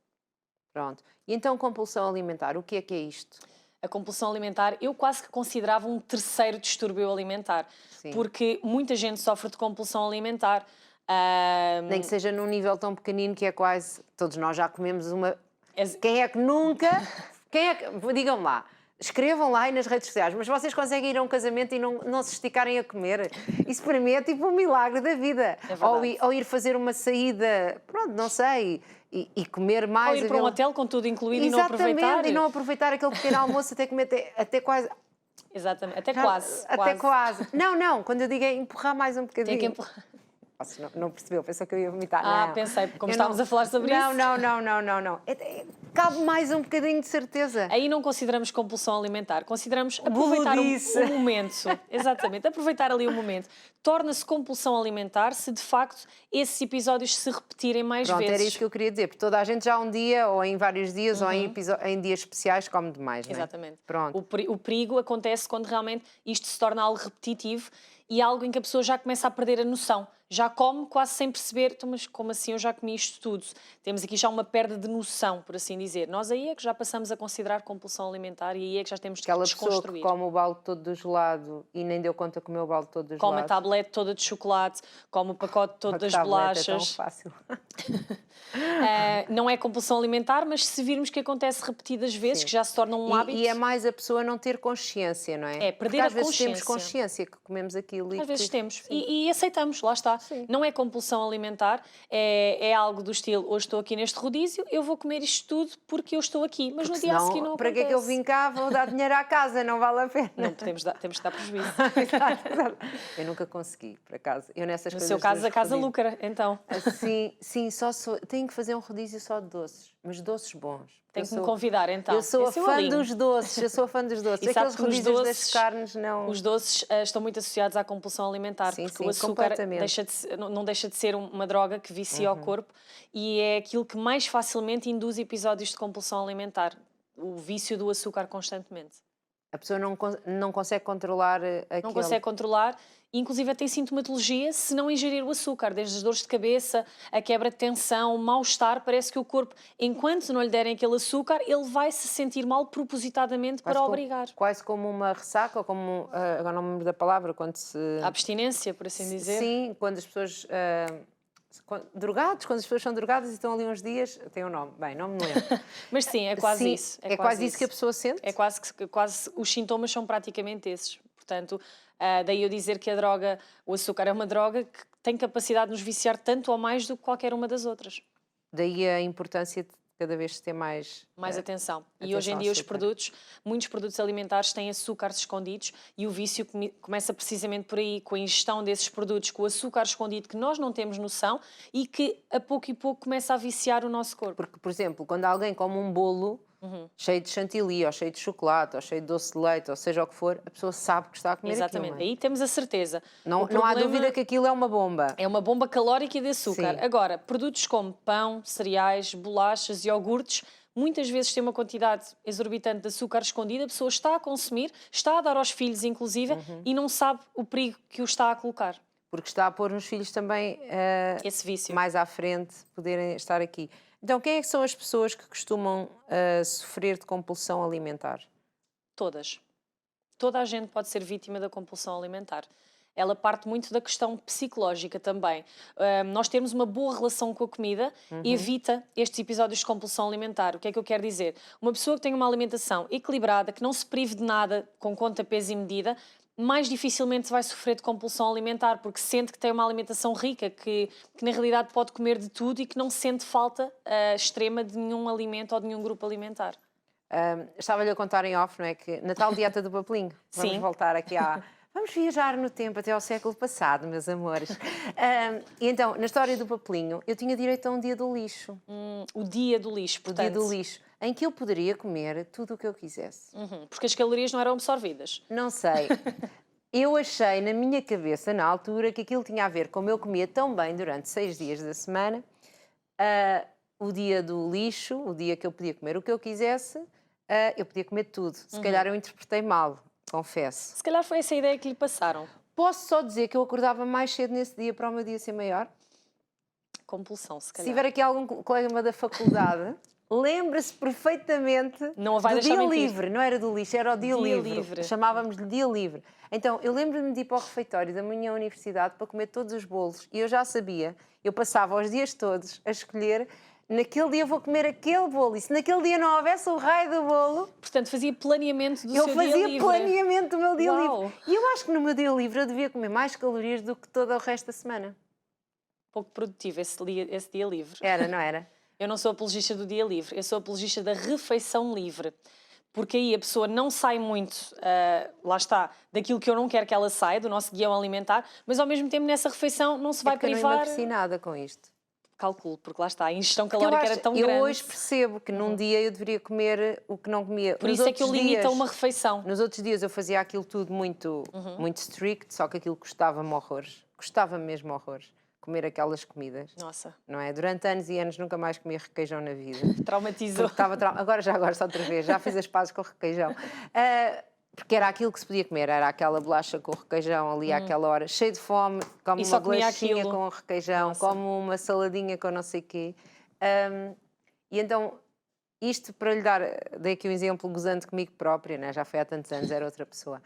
Pronto. E então compulsão alimentar, o que é isto? A compulsão alimentar, eu quase que considerava um terceiro distúrbio alimentar. Sim. Porque muita gente sofre de compulsão alimentar. Nem que seja num nível tão pequenino que é quase... Todos nós já comemos uma... Quem é que nunca... Digam-me lá. Escrevam lá e nas redes sociais, mas vocês conseguem ir a um casamento e não se esticarem a comer? Isso para mim é tipo um milagre da vida. Ou ir fazer uma saída, pronto, não sei, e comer mais. Ou ir para um hotel com tudo incluído. Exatamente, e não aproveitar. E não aproveitar aquele pequeno almoço até comer até quase... Exatamente, até quase. Até quase. Não, quando eu digo é empurrar mais um bocadinho. Tem que empurrar. Não percebeu, pensou que eu ia vomitar. Pensei, como estávamos a falar sobre isso. Não. cabe mais um bocadinho de certeza. Aí não consideramos compulsão alimentar, consideramos aproveitar o momento. Exatamente, aproveitar ali o momento. Torna-se compulsão alimentar se de facto esses episódios se repetirem mais Pronto, vezes. era isso que eu queria dizer, porque toda a gente já um dia, ou em vários dias, ou em dias especiais, come demais, não é? Exatamente. Pronto. O perigo acontece quando realmente isto se torna algo repetitivo e algo em que a pessoa já começa a perder a noção. Já come quase sem perceber, então, mas como assim eu já comi isto tudo? Temos aqui já uma perda de noção, por assim dizer. Nós aí é que já passamos a considerar compulsão alimentar e aí é que já temos de desconstruir. Aquela pessoa que come o balde todo do gelado e nem deu conta de comer o balde todo do gelado. Come a tablete toda de chocolate, come o pacote todo das bolachas. É tão fácil. Não é compulsão alimentar, mas se virmos que acontece repetidas vezes, que já se torna um hábito... E é mais a pessoa não ter consciência, não é? É, perder porque a às vezes consciência. temos consciência que comemos aquilo. Às vezes temos. E aceitamos, lá está. Sim. Não é compulsão alimentar, é algo do estilo, hoje estou aqui neste rodízio, eu vou comer isto tudo porque eu estou aqui. Mas porque no dia a seguir não para acontece. que é que eu vim cá? Vou dar dinheiro à casa, não vale a pena. Não, temos que dar prejuízo. Exato. Eu nunca consegui, por acaso. Eu nessas No coisas seu caso, a casa rodízios. lucra, então. Sim, tenho que fazer um rodízio só de doces, mas doces bons. Tem que me convidar, então. Eu sou a Esse é o fã alinho. dos doces, eu sou a fã dos doces. E sabe Aqueles que os rodízios doces- das carnes não... Os doces estão muito associados à compulsão alimentar, Sim, porque sim, o açúcar completamente. não deixa de ser uma droga que vicia ao corpo e é aquilo que mais facilmente induz episódios de compulsão alimentar, o vício do açúcar constantemente. A pessoa não consegue controlar aquilo. Não consegue controlar, inclusive tem sintomatologia se não ingerir o açúcar, desde as dores de cabeça, a quebra de tensão, o mal-estar, parece que o corpo, enquanto não lhe derem aquele açúcar, ele vai se sentir mal propositadamente para obrigar. Quase como uma ressaca, ou como, agora não me lembro da palavra, quando se... A abstinência, por assim dizer. Sim, quando as pessoas... drogados, quando as pessoas são drogadas e estão ali uns dias, tem um nome, bem, não me lembro. Mas sim, é quase Sim, isso. É quase isso que a pessoa sente? É quase os sintomas são praticamente esses. Portanto, daí eu dizer que o açúcar é uma droga que tem capacidade de nos viciar tanto ou mais do que qualquer uma das outras. Daí a importância de cada vez ter mais atenção. E atenção hoje em dia ao açúcar. muitos produtos alimentares têm açúcares escondidos e o vício começa precisamente por aí, com a ingestão desses produtos, com o açúcar escondido que nós não temos noção e que a pouco e pouco começa a viciar o nosso corpo. Porque, por exemplo, quando alguém come um bolo cheio de chantilly, ou cheio de chocolate, ou cheio de doce de leite, ou seja o que for, a pessoa sabe que está a comer Exatamente, aquilo. aí temos a certeza. Não, O não há problema dúvida que aquilo é uma bomba. é uma bomba calórica de açúcar. Sim. Agora, produtos como pão, cereais, bolachas, iogurtes, muitas vezes têm uma quantidade exorbitante de açúcar escondida, a pessoa está a consumir, está a dar aos filhos inclusive, e não sabe o perigo que o está a colocar. Porque está a pôr nos filhos também, Esse vício. mais à frente, poderem estar aqui. Então, quem é que são as pessoas que costumam sofrer de compulsão alimentar? Todas. Toda a gente pode ser vítima da compulsão alimentar. Ela parte muito da questão psicológica também. Nós temos uma boa relação com a comida e evita estes episódios de compulsão alimentar. O que é que eu quero dizer? Uma pessoa que tem uma alimentação equilibrada, que não se prive de nada com conta, peso e medida, mais dificilmente vai sofrer de compulsão alimentar, porque sente que tem uma alimentação rica, que na realidade pode comer de tudo e que não sente falta extrema de nenhum alimento ou de nenhum grupo alimentar. Estava-lhe a contar em off, não é? Que na tal dieta do papelinho, vamos Sim. voltar aqui Vamos viajar no tempo até ao século passado, meus amores. E então, na história do papelinho, eu tinha direito a um dia do lixo. O dia do lixo, portanto. O dia do lixo, em que eu poderia comer tudo o que eu quisesse. Porque as calorias não eram absorvidas. Não sei. Eu achei na minha cabeça, na altura, que aquilo tinha a ver, como eu comia tão bem durante 6 dias da semana, o dia do lixo, o dia que eu podia comer o que eu quisesse, eu podia comer tudo. Se calhar eu interpretei mal, confesso. Se calhar foi essa a ideia que lhe passaram. Posso só dizer que eu acordava mais cedo nesse dia para o meu dia ser maior? Compulsão, se Se calhar. tiver aqui algum colega da faculdade, lembra-se perfeitamente Não a vai do deixar dia mentir. livre. Não era do lixo, era o dia Dia livre. livre. Chamávamos-lhe dia livre. Então, eu lembro-me de ir para o refeitório da minha universidade para comer todos os bolos. E eu já sabia, eu passava os dias todos a escolher, naquele dia vou comer aquele bolo. E se naquele dia não houvesse o raio do bolo, Portanto, fazia planeamento do eu seu dia fazia livre. planeamento do meu dia Uau. livre. E eu acho que no meu dia livre eu devia comer mais calorias do que todo o resto da semana. Pouco produtivo esse dia livre. Era, não era? Eu não sou apologista do dia livre, eu sou apologista da refeição livre. Porque aí a pessoa não sai muito, lá está, daquilo que eu não quero que ela saia, do nosso guião alimentar, mas ao mesmo tempo nessa refeição não se vai porque eu não privar. emagreci nada com isto. calculo, porque lá está, a ingestão Porque calórica era tão grande. Eu hoje percebo que num dia eu deveria comer o que não comia. Por isso é que eu limito a uma refeição. Nos outros dias eu fazia aquilo tudo muito strict, só que aquilo custava-me horrores. Custava-me mesmo horrores comer aquelas comidas. Nossa. Não é? Durante anos e anos nunca mais comia requeijão na vida. Traumatizou. Agora já gosto outra vez, já fiz as pazes com o requeijão. Porque era aquilo que se podia comer, era aquela bolacha com o requeijão ali àquela hora, cheio de fome, como uma bolachinha com o requeijão, como uma saladinha com não sei o quê. E então, isto para lhe dar, dei aqui um exemplo gozando comigo própria, né? Já foi há tantos anos, era outra pessoa.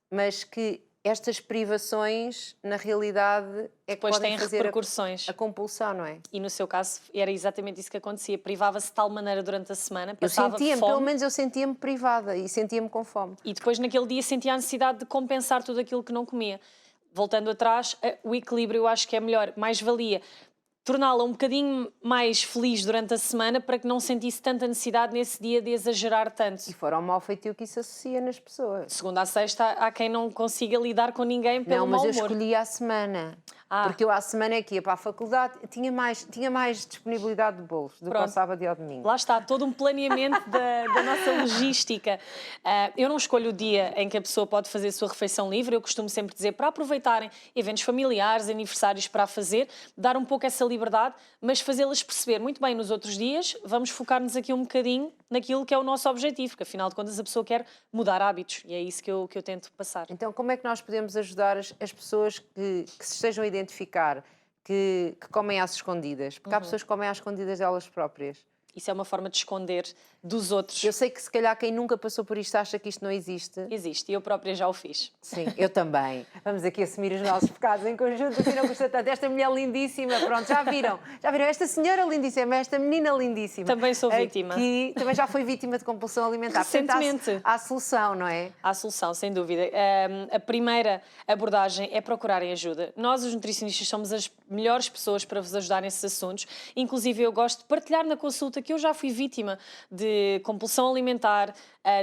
Mas que estas privações, na realidade, é que depois podem têm fazer repercussões. A compulsão, não é? E no seu caso era exatamente isso que acontecia. Privava-se de tal maneira durante a semana, Eu passava sentia-me, fome. pelo menos eu sentia-me privada e sentia-me com fome. E depois naquele dia sentia a necessidade de compensar tudo aquilo que não comia. Voltando atrás, o equilíbrio eu acho que é melhor. Mais valia torná-la um bocadinho mais feliz durante a semana para que não sentisse tanta necessidade nesse dia de exagerar tanto. E fora o mau feitio que isso associa nas pessoas. De segunda a sexta há quem não consiga lidar com ninguém pelo mau humor. Não, mas eu escolhi à semana. Porque eu à semana é que ia para a faculdade, tinha mais disponibilidade de bolos do que ao sábado e ao domingo. Lá está, todo um planeamento da nossa logística. Eu não escolho o dia em que a pessoa pode fazer a sua refeição livre, eu costumo sempre dizer para aproveitarem eventos familiares, aniversários para fazer, dar um pouco essa liberdade, mas fazê-las perceber muito bem nos outros dias, vamos focar-nos aqui um bocadinho naquilo que é o nosso objetivo, porque afinal de contas a pessoa quer mudar hábitos e é isso que eu tento passar. Então como é que nós podemos ajudar as pessoas que se estejam a identificar que comem às escondidas? Porque há pessoas que comem às escondidas delas próprias. Isso é uma forma de esconder dos outros. Eu sei que se calhar quem nunca passou por isto acha que isto não existe. Existe, e eu própria já o fiz. Sim, eu também. Vamos aqui assumir os nossos pecados em conjunto, assim não custa tanto. Esta mulher lindíssima, pronto, já viram? Esta senhora lindíssima, esta menina lindíssima. Também sou vítima. Que também já foi vítima de compulsão alimentar. Recentemente. Portanto, há solução, não é? Há solução, sem dúvida. A primeira abordagem é procurarem ajuda. Nós, os nutricionistas, somos as melhores pessoas para vos ajudar nesses assuntos. Inclusive, eu gosto de partilhar na consulta que eu já fui vítima de compulsão alimentar,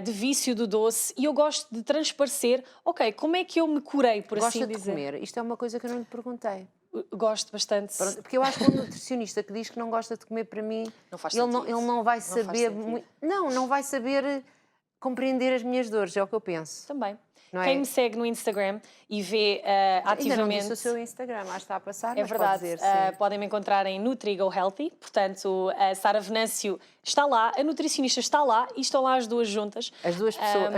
de vício do doce, e eu gosto de transparecer, ok, como é que eu me curei, por assim dizer. Gosta de comer? Isto é uma coisa que eu não lhe perguntei. Gosto bastante. Pronto, porque eu acho que um nutricionista que diz que não gosta de comer, para mim, não faz ele sentido. não vai saber... Não vai saber compreender as minhas dores, é o que eu penso. Também. Não é? Quem me segue no Instagram e vê ativamente... Ainda não disse o seu Instagram, acho que está a passar, É mas verdade. pode dizer, podem me encontrar em NutriGo Healthy, portanto, a Sara Venâncio está lá, a nutricionista está lá e estão lá as duas juntas. As duas pessoas.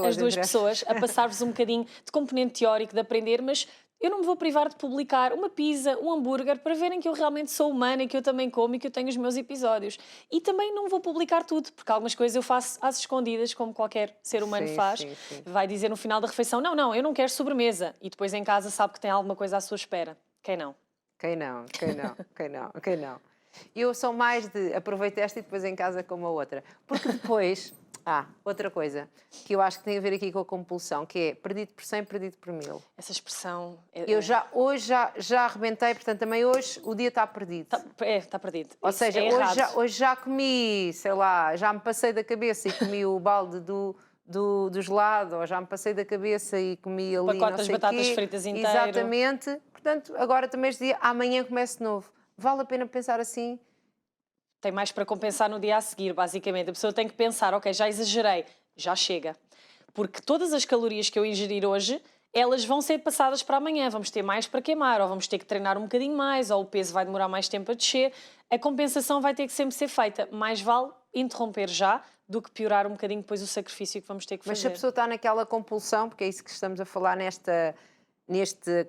As duas pessoas, a passar-vos um bocadinho de componente teórico de aprender, mas eu não me vou privar de publicar uma pizza, um hambúrguer, para verem que eu realmente sou humana e que eu também como e que eu tenho os meus episódios. E também não vou publicar tudo, porque algumas coisas eu faço às escondidas, como qualquer ser humano faz. Sim. Vai dizer no final da refeição, não, eu não quero sobremesa. E depois em casa sabe que tem alguma coisa à sua espera. Quem não? Quem não? Eu sou mais de aproveito esta e depois em casa como a outra. Porque depois... outra coisa que eu acho que tem a ver aqui com a compulsão, que é perdido por 100, perdido por 1000. Essa expressão... Hoje já arrebentei, portanto também hoje o dia está perdido. Está perdido. Ou seja, hoje já comi, sei lá, já me passei da cabeça e comi o balde do gelado, ou já me passei da cabeça e comi ali pacote não das sei batatas quê. fritas inteiro. Exatamente. Portanto, agora também este dia, amanhã começo de novo. Vale a pena pensar assim? Tem mais para compensar no dia a seguir, basicamente. A pessoa tem que pensar, ok, já exagerei, já chega. Porque todas as calorias que eu ingerir hoje, elas vão ser passadas para amanhã. Vamos ter mais para queimar, ou vamos ter que treinar um bocadinho mais, ou o peso vai demorar mais tempo a descer. A compensação vai ter que sempre ser feita. Mais vale interromper já do que piorar um bocadinho depois o sacrifício que vamos ter que fazer. Mas se a pessoa está naquela compulsão, porque é isso que estamos a falar nesta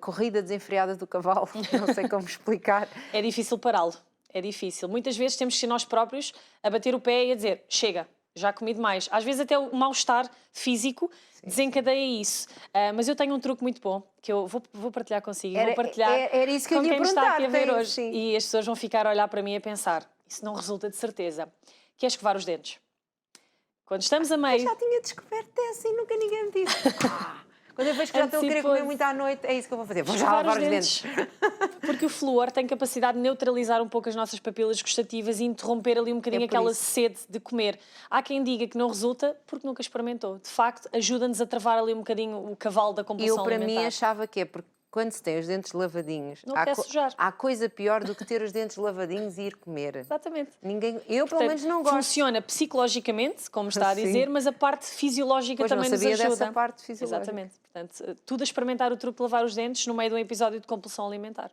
corrida desenfreada do cavalo, não sei como explicar. É difícil pará-lo. É difícil. Muitas vezes temos que ser nós próprios a bater o pé e a dizer, chega, já comi demais. Às vezes até o mal-estar físico desencadeia isso. Mas eu tenho um truque muito bom, que eu vou partilhar consigo. Vou partilhar era isso que eu com ia quem me está aqui a ver perguntar, hoje. sim. E as pessoas vão ficar a olhar para mim e a pensar, isso não resulta de certeza. Que é escovar os dentes. Quando estamos a meio... Eu já tinha descoberto essa e nunca ninguém me disse. Quando eu vejo que já estou a querer comer muito à noite, é isso que eu vou fazer. Vou já lavar os dentes. Porque o flúor tem capacidade de neutralizar um pouco as nossas papilas gustativas e interromper ali um bocadinho aquela sede de comer. Há quem diga que não resulta porque nunca experimentou. De facto, ajuda-nos a travar ali um bocadinho o cavalo da compulsão alimentar. Eu, para mim, achava que é porque quando se tem os dentes lavadinhos, Não apetece sujar. há coisa pior do que ter os dentes lavadinhos e ir comer. Exatamente. Eu, pelo menos, não gosto. Funciona psicologicamente, como está a Sim. dizer, mas a parte fisiológica também nos ajuda. Não sabia dessa parte fisiológica. Exatamente. Portanto, tudo a experimentar o truque de lavar os dentes no meio de um episódio de compulsão alimentar.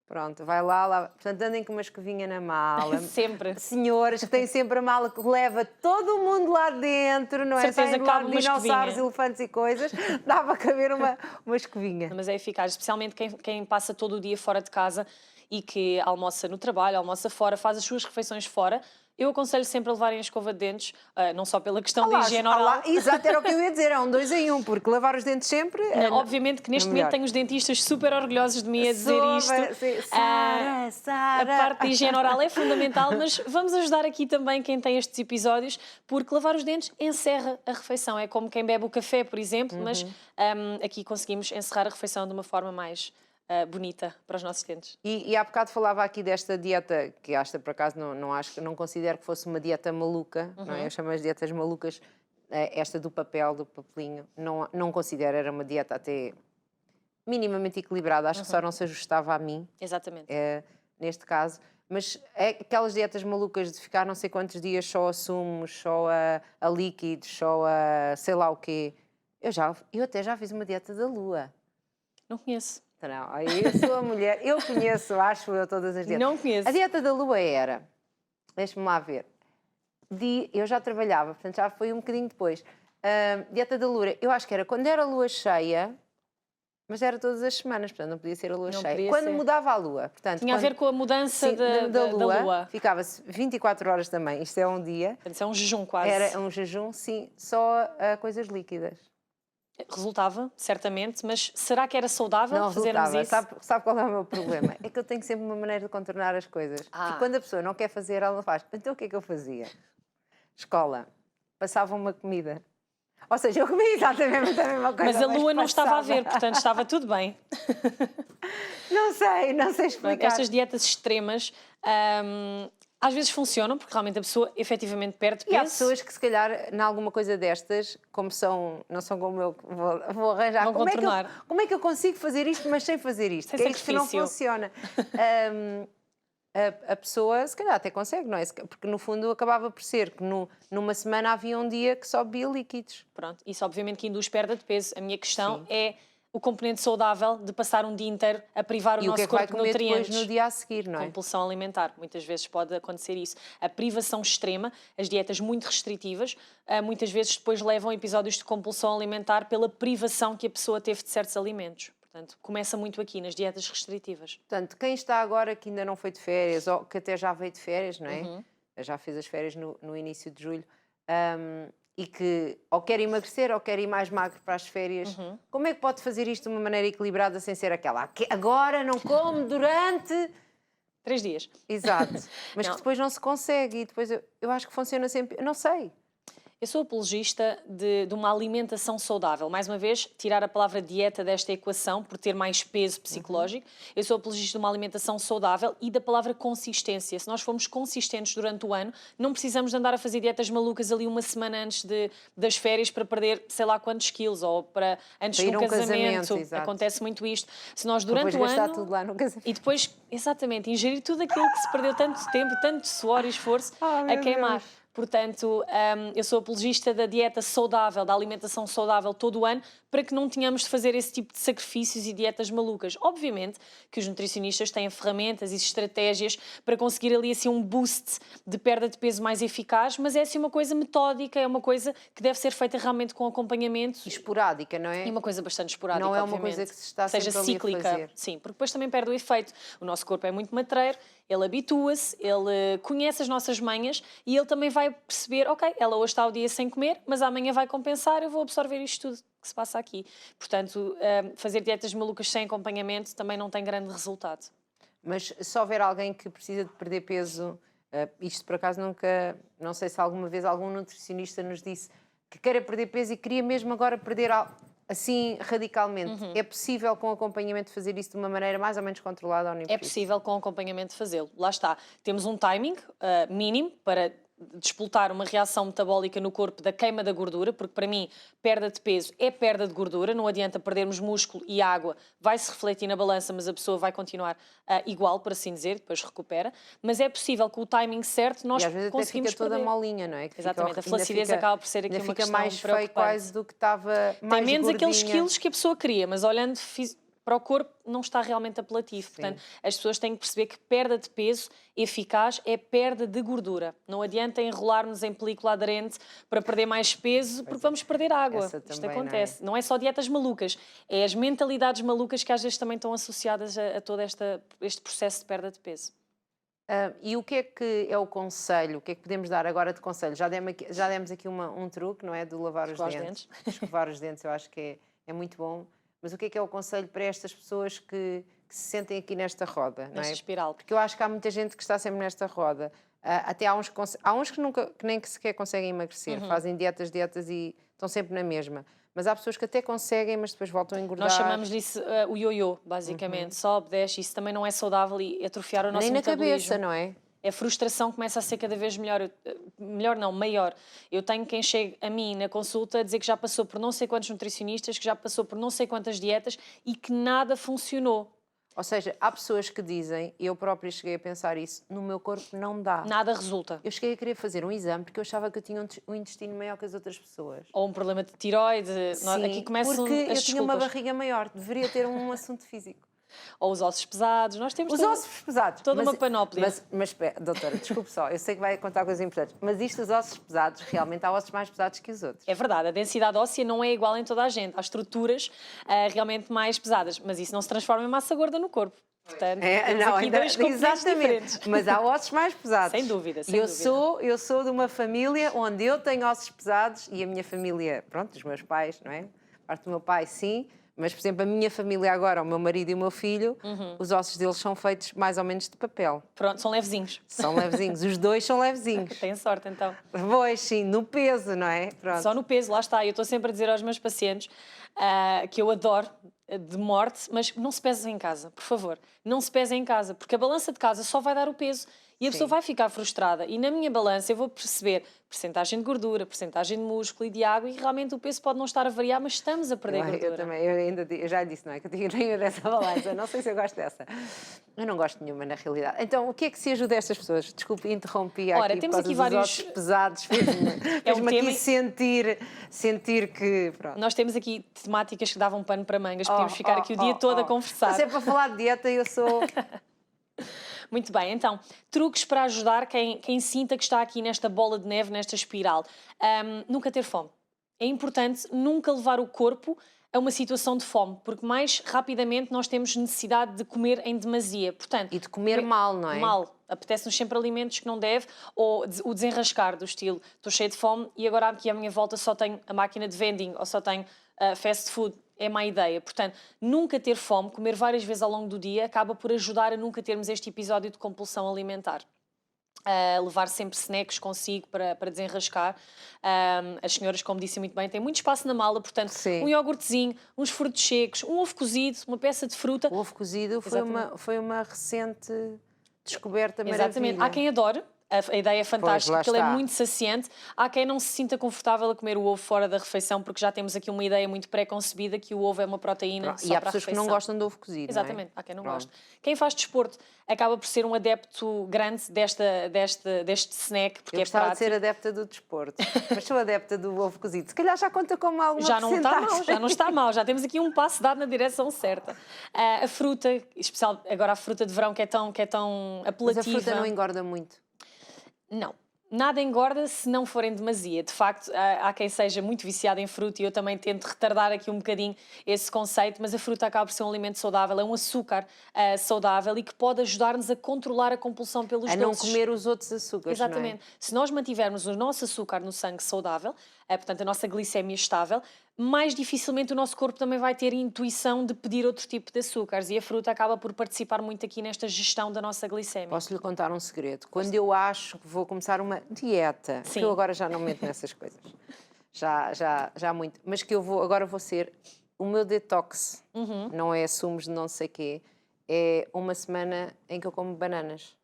Pronto, vai lá. Portanto, andem com uma escovinha na mala. Sempre. Senhoras que têm sempre a mala que leva todo o mundo lá dentro, não é? Certeza Saem de lá cabe uma dinossauros, escovinha. elefantes e coisas. Dava a caber uma escovinha. Mas é eficaz, especialmente quem passa todo o dia fora de casa e que almoça no trabalho, almoça fora, faz as suas refeições fora. Eu aconselho sempre a levarem a escova de dentes, não só pela questão da higiene oral. Exato, era o que eu ia dizer, é um 2 em 1, porque lavar os dentes sempre... Obviamente que neste momento tenho os dentistas super orgulhosos de mim a dizer isto. Sara. A parte da higiene oral é fundamental, mas vamos ajudar aqui também quem tem estes episódios, porque lavar os dentes encerra a refeição. É como quem bebe o café, por exemplo, mas aqui conseguimos encerrar a refeição de uma forma mais... bonita para os nossos dentes. E há bocado falava aqui desta dieta, que esta por acaso não considero que fosse uma dieta maluca, não é? Eu chamo as dietas malucas, esta do papel, do papelinho, não considero, era uma dieta até minimamente equilibrada, acho que só não se ajustava a mim. Exatamente. Neste caso. Mas é aquelas dietas malucas de ficar não sei quantos dias só a sumos, só a líquidos, só a sei lá o quê. Eu até já fiz uma dieta da lua. Não conheço. Não, eu sou a mulher, eu conheço, acho eu, todas as dietas. Não conheço. A dieta da lua era, deixa-me lá ver, eu já trabalhava, portanto já foi um bocadinho depois. Dieta da lua, eu acho que era quando era a lua cheia, mas era todas as semanas, portanto não podia ser a lua cheia. Quando mudava a lua, portanto... Tinha a ver com a mudança da lua. Ficava-se 24 horas também, isto é um dia. Portanto, é um jejum quase. Era um jejum, sim, só coisas líquidas. Resultava, certamente, mas será que era saudável não fazermos resultava. isso? Sabe qual é o meu problema? É que eu tenho sempre uma maneira de contornar as coisas. E quando a pessoa não quer fazer, ela não faz. Então o que é que eu fazia? Escola. Passava uma comida. Ou seja, eu comia exatamente a mesma coisa. Mas a lua não passava. estava a ver, portanto estava tudo bem. Não sei explicar. Estas dietas extremas... às vezes funcionam, porque realmente a pessoa efetivamente perde peso. E há pessoas que, se calhar, em alguma coisa destas, como não são como eu, vou arranjar. Vão contornar. Como é que eu consigo fazer isto, mas sem fazer isto? Sem que é isto que não sacrifício. funciona. A pessoa, se calhar, até consegue, não é? Porque, no fundo, acabava por ser que numa semana havia um dia que só bebia líquidos. Pronto, isso obviamente que induz perda de peso. A minha questão é o componente saudável de passar um dia inteiro a privar o nosso corpo de nutrientes. E o que é que vai comer depois no dia a seguir, não é? Compulsão alimentar. Muitas vezes pode acontecer isso. A privação extrema, as dietas muito restritivas, muitas vezes depois levam a episódios de compulsão alimentar pela privação que a pessoa teve de certos alimentos. Portanto, começa muito aqui, nas dietas restritivas. Portanto, quem está agora que ainda não foi de férias, ou que até já veio de férias, não é? Já fez as férias no início de julho, e que ou quer emagrecer ou quer ir mais magro para as férias, como é que pode fazer isto de uma maneira equilibrada sem ser aquela que agora não come durante 3 dias. Exato, mas que depois não se consegue e depois eu acho que funciona sempre, eu não sei. Eu sou apologista de uma alimentação saudável. Mais uma vez, tirar a palavra dieta desta equação, por ter mais peso psicológico. Eu sou apologista de uma alimentação saudável e da palavra consistência. Se nós formos consistentes durante o ano, não precisamos de andar a fazer dietas malucas ali uma semana antes das férias para perder sei lá quantos quilos, ou antes de um casamento. Acontece muito isto. Se nós durante o ano... tudo lá no casamento. E depois, exatamente, ingerir tudo aquilo que se perdeu tanto tempo, tanto suor e esforço a queimar. Deus. Portanto, eu sou apologista da dieta saudável, da alimentação saudável todo o ano, para que não tenhamos de fazer esse tipo de sacrifícios e dietas malucas. Obviamente que os nutricionistas têm ferramentas e estratégias para conseguir ali assim um boost de perda de peso mais eficaz, mas é assim uma coisa metódica, é uma coisa que deve ser feita realmente com acompanhamento. E esporádica, não é? E uma coisa bastante esporádica, não é uma obviamente. coisa que se está seja sempre cíclica, ali a fazer. Sim, porque depois também perde o efeito. O nosso corpo é muito matreiro, ele habitua-se, ele conhece as nossas manhas e ele também vai perceber, ok, ela hoje está o dia sem comer, mas amanhã vai compensar, eu vou absorver isto tudo que se passa aqui. Portanto, fazer dietas malucas sem acompanhamento também não tem grande resultado. Mas se houver alguém que precisa de perder peso, isto por acaso nunca, não sei se alguma vez algum nutricionista nos disse que queira perder peso e queria mesmo agora perder assim radicalmente. É possível com acompanhamento fazer isso de uma maneira mais ou menos controlada ou nem por É isso? possível com acompanhamento fazê-lo. Lá está. Temos um timing mínimo para despoltar uma reação metabólica no corpo da queima da gordura, porque para mim perda de peso é perda de gordura, não adianta perdermos músculo e água, vai-se refletir na balança, mas a pessoa vai continuar igual, por assim dizer, depois recupera, mas é possível com o timing certo nós E às vezes até conseguimos fica toda perder. molinha, não é? Que Exatamente, fica, a flacidez ainda acaba por ser aqui ainda uma fica questão mais feio preocupante. quase do que estava Tem mais menos aqueles gordinha. quilos que a pessoa queria, mas olhando para o corpo não está realmente apelativo. Sim. Portanto, as pessoas têm que perceber que perda de peso eficaz é perda de gordura. Não adianta enrolarmos em película aderente para perder mais peso, porque vamos perder água. Essa Isto também, acontece. Não é só dietas malucas, é as mentalidades malucas que às vezes também estão associadas a todo este processo de perda de peso. E o que é o conselho? O que é que podemos dar agora de conselho? Já demos aqui um truque, não é? De lavar os dentes. Escovar os dentes, eu acho que é muito bom. Mas o que é o conselho para estas pessoas que se sentem aqui nesta roda? Não é? Nesta espiral. Porque eu acho que há muita gente que está sempre nesta roda. Até há uns que nem sequer conseguem emagrecer. Fazem dietas e estão sempre na mesma. Mas há pessoas que até conseguem, mas depois voltam a engordar. Nós chamamos disso o ioiô, basicamente. Sobe, desce, isso também não é saudável e atrofiar o nosso Nem na metabolismo. cabeça, não é? A frustração começa a ser cada vez maior. Eu tenho quem chegue a mim na consulta a dizer que já passou por não sei quantos nutricionistas, que já passou por não sei quantas dietas e que nada funcionou. Ou seja, há pessoas que dizem, e eu própria cheguei a pensar isso, no meu corpo não dá. Nada resulta. Eu cheguei a querer fazer um exame porque eu achava que eu tinha um intestino maior que as outras pessoas. Ou um problema de tiroide. Sim, Aqui começam porque as eu tinha uma desculpas. barriga maior, deveria ter um assunto físico. Ou os ossos pesados. Nós temos Os ossos pesados. toda uma panóplia. Mas espera, doutora, desculpe só, eu sei que vai contar coisas importantes, mas isto dos ossos pesados, realmente há ossos mais pesados que os outros. É verdade, a densidade óssea não é igual em toda a gente. Há estruturas realmente mais pesadas, mas isso não se transforma em massa gorda no corpo. Portanto, temos aqui dois componentes diferentes. Mas há ossos mais pesados. Sem dúvida, sem eu dúvida. Eu sou de uma família onde eu tenho ossos pesados e a minha família, pronto, os meus pais, não é? Parte do meu pai, sim. Mas, por exemplo, a minha família agora, o meu marido e o meu filho, os ossos deles são feitos mais ou menos de papel. Pronto, são levezinhos. São levezinhos. Os dois são levezinhos. Tem sorte, então. Pois, sim, no peso, não é? Pronto. Só no peso, lá está. Eu estou sempre a dizer aos meus pacientes que eu adoro de morte, mas não se pesem em casa, por favor. Não se pesem em casa, porque a balança de casa só vai dar o peso e a pessoa vai ficar frustrada. E na minha balança eu vou perceber percentagem de gordura, percentagem de músculo e de água e realmente o peso pode não estar a variar, mas estamos a perder gordura. Eu também, eu já disse, não é? Que eu tenho dessa balança, não sei se eu gosto dessa. Eu não gosto de nenhuma, na realidade. Então, o que é que se ajuda estas pessoas? Desculpe, interrompi aqui. Ora, temos aqui dos vários... ossos pesados, fez-me aqui sentir que... Pronto. Nós temos aqui temáticas que davam pano para mangas, podíamos ficar aqui o dia todo a conversar. Mas é para falar de dieta, eu sou... Muito bem, então, truques para ajudar quem sinta que está aqui nesta bola de neve, nesta espiral. Nunca ter fome. É importante nunca levar o corpo a uma situação de fome, porque mais rapidamente nós temos necessidade de comer em demasia. Portanto, E de comer mal, não é? Mal. Apetece-nos sempre alimentos que não deve, ou o desenrascar do estilo, estou cheio de fome e agora aqui à minha volta só tenho a máquina de vending ou só tenho fast food. É má ideia. Portanto, nunca ter fome, comer várias vezes ao longo do dia, acaba por ajudar a nunca termos este episódio de compulsão alimentar. Levar sempre snacks consigo para desenrascar. As senhoras, como disse muito bem, têm muito espaço na mala, portanto, Sim. um iogurtezinho, uns frutos secos, um ovo cozido, uma peça de fruta. O ovo cozido foi uma recente descoberta Exatamente. maravilha. Há quem adore. A ideia é fantástica, porque ele é está. muito saciante. Há quem não se sinta confortável a comer o ovo fora da refeição, porque já temos aqui uma ideia muito pré-concebida que o ovo é uma proteína só E há para a pessoas que refeição. não gostam de ovo cozido, Exatamente, não é? há quem não Pronto. gosta. Quem faz desporto acaba por ser um adepto grande deste snack, porque Eu é gostava de prático. ser adepta do desporto, mas sou adepta do ovo cozido. Se calhar já conta como alguma Já não está porcentagem. mal, já não está mal, já temos aqui um passo dado na direção certa. A fruta, em especial agora a fruta de verão que é tão Mas apelativa. a fruta não engorda muito. Não. Nada engorda se não for em demasia. De facto, há quem seja muito viciado em fruta e eu também tento retardar aqui um bocadinho esse conceito, mas a fruta acaba por ser um alimento saudável, é um açúcar saudável e que pode ajudar-nos a controlar a compulsão pelos A não doces. comer os outros açúcares, Exatamente. não é? Se nós mantivermos o nosso açúcar no sangue saudável, portanto a nossa glicemia estável, mais dificilmente o nosso corpo também vai ter intuição de pedir outro tipo de açúcares e a fruta acaba por participar muito aqui nesta gestão da nossa glicemia. Posso-lhe contar um segredo? Quando eu acho que vou começar uma dieta, Sim. que eu agora já não meto nessas coisas, já muito, mas que agora vou ser, o meu detox, não é sumos de não sei quê, é uma semana em que eu como bananas.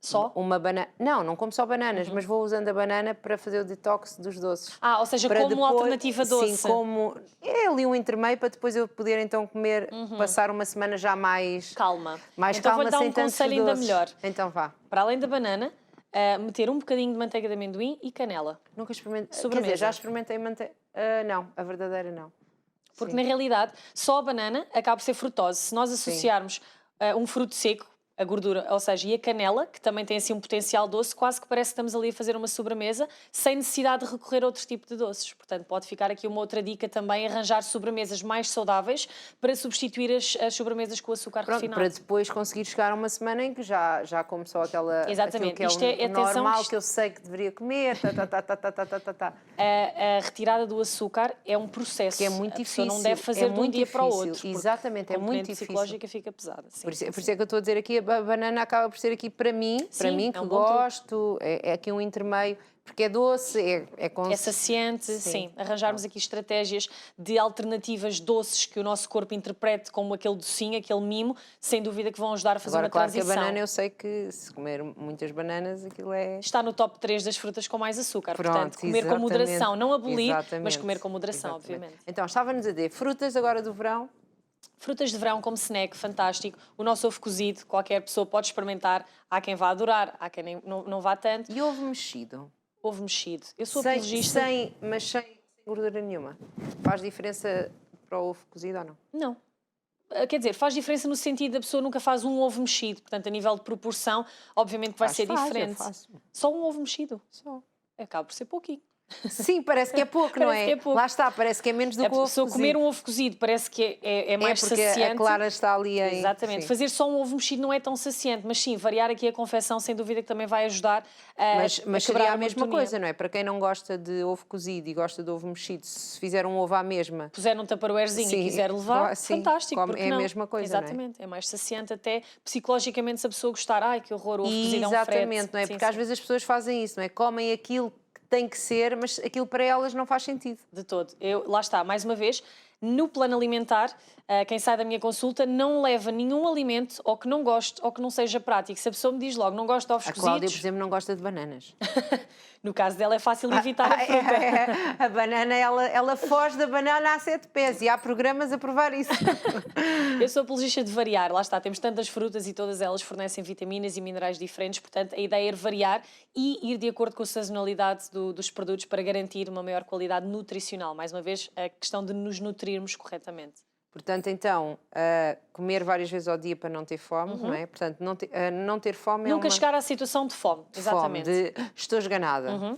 Só? Uma banana. Não como só bananas, mas vou usando a banana para fazer o detox dos doces. Ou seja, Para como alternativa doce. Sim, como é ali um intermeio para depois eu poder então comer, passar uma semana já mais calma. Mais então calma, vou-lhe dar sem um tantos conselho ainda doces. melhor. Então vá. Para além da banana, meter um bocadinho de manteiga de amendoim e canela. Nunca experimentei. Sobremesa. Quer dizer, já experimentei manteiga. Não, a verdadeira não. Porque Sim. na realidade, só a banana acaba por ser frutose. Se nós associarmos um fruto seco, a gordura, ou seja, e a canela, que também tem assim um potencial doce, quase que parece que estamos ali a fazer uma sobremesa, sem necessidade de recorrer a outro tipo de doces. Portanto, pode ficar aqui uma outra dica também, arranjar sobremesas mais saudáveis para substituir as sobremesas com açúcar refinado. Para depois conseguir chegar a uma semana em que já como só aquela... Exatamente. Que é Isto o é, atenção, normal que eu sei que deveria comer. A retirada do açúcar é um processo. Que é muito a difícil. Pessoa não deve fazer de um dia para o outro. Exatamente, é muito A difícil. psicológica fica pesada. Sim, por isso é que eu estou a dizer aqui, a banana acaba por ser aqui para mim que um bom gosto, é aqui um intermeio, porque é doce, é saciante, sim. Arranjarmos aqui estratégias de alternativas doces que o nosso corpo interprete como aquele docinho, aquele mimo, sem dúvida que vão ajudar a fazer Agora, uma claro transição. Que a banana, eu sei que se comer muitas bananas, aquilo é... Está no top 3 das frutas com mais açúcar. Pronto, portanto, comer com moderação, não abolir, mas comer com moderação, exatamente. obviamente. Então, estava-nos a dizer, frutas agora do verão? Frutas de verão como snack, fantástico. O nosso ovo cozido, qualquer pessoa pode experimentar. Há quem vá adorar, há quem não vá tanto. E ovo mexido? Ovo mexido. Eu sou apologista... Mas sem gordura nenhuma. Faz diferença para o ovo cozido ou não? Não. Quer dizer, faz diferença no sentido da pessoa nunca faz um ovo mexido. Portanto, a nível de proporção, obviamente que vai ser diferente. Eu faço. Só um ovo mexido? Só. Acaba por ser pouquinho. Sim, parece que é pouco, não é? Que é pouco. Lá está, parece que é menos do que o ovo cozido. Se eu comer um ovo cozido parece que é mais porque saciante. A clara está ali em... Exatamente. Sim. Fazer só um ovo mexido não é tão saciante, mas sim, variar aqui a confecção sem dúvida que também vai ajudar Mas seria a mesma coisa, não é? Para quem não gosta de ovo cozido e gosta de ovo mexido, se fizer um ovo à mesma... Puser num tupperwarezinho e quiser levar, fantástico. É a mesma coisa, exatamente, não é? É mais saciante até psicologicamente se a pessoa gostar. Ai, que horror, o ovo cozido é um frete. Exatamente, não é? Porque às vezes as pessoas fazem isso, não é? Comem aquilo tem que ser, mas aquilo para elas não faz sentido. De todo. Lá está, mais uma vez, no plano alimentar, quem sai da minha consulta não leva nenhum alimento ou que não goste ou que não seja prático. Se a pessoa me diz logo, não gosta de ovos cozidos... A Cláudia, por exemplo, não gosta de bananas. No caso dela é fácil evitar a fruta. A banana, ela foge da banana a 7 pés e há programas a provar isso. Eu sou apologista de variar, lá está, temos tantas frutas e todas elas fornecem vitaminas e minerais diferentes, portanto a ideia é variar e ir de acordo com a sazonalidade dos produtos para garantir uma maior qualidade nutricional. Mais uma vez, a questão de nos nutrirmos corretamente. Portanto, então, comer várias vezes ao dia para não ter fome, não é? Portanto, não ter fome Nunca chegar à situação de fome, exatamente. Fome, de estou esganada.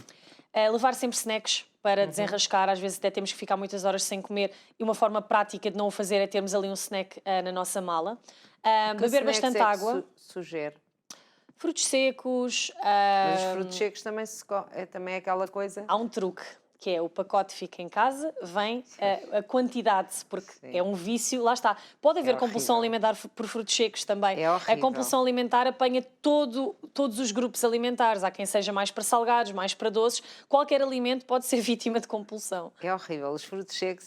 Levar sempre snacks para desenrascar, às vezes até temos que ficar muitas horas sem comer e uma forma prática de não o fazer é termos ali um snack na nossa mala. Beber bastante água. Sugere? Frutos secos. Mas os frutos secos também é aquela coisa... Há um truque, que é o pacote fica em casa, vem a quantidade, porque é um vício, lá está. Pode haver compulsão alimentar por frutos secos também. É horrível. A compulsão alimentar apanha todos os grupos alimentares. Há quem seja mais para salgados, mais para doces. Qualquer alimento pode ser vítima de compulsão. É horrível. Os frutos secos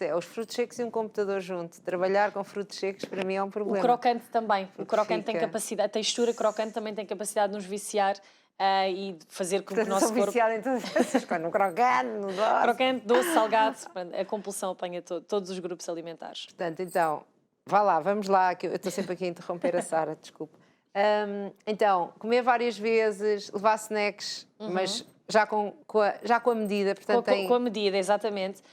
e um computador junto. Trabalhar com frutos secos para mim é um problema. O crocante também. O crocante tem capacidade, a textura crocante também tem capacidade de nos viciar. E fazer com que o nosso corpo... viciada em todas essas coisas, no crocante, no doce. Crocante, doce, salgado, a compulsão apanha todos os grupos alimentares. Portanto, então, vá lá, vamos lá, que eu estou sempre aqui a interromper a Sara, desculpe. Então, comer várias vezes, levar snacks, mas já com a medida, portanto com a medida, exatamente.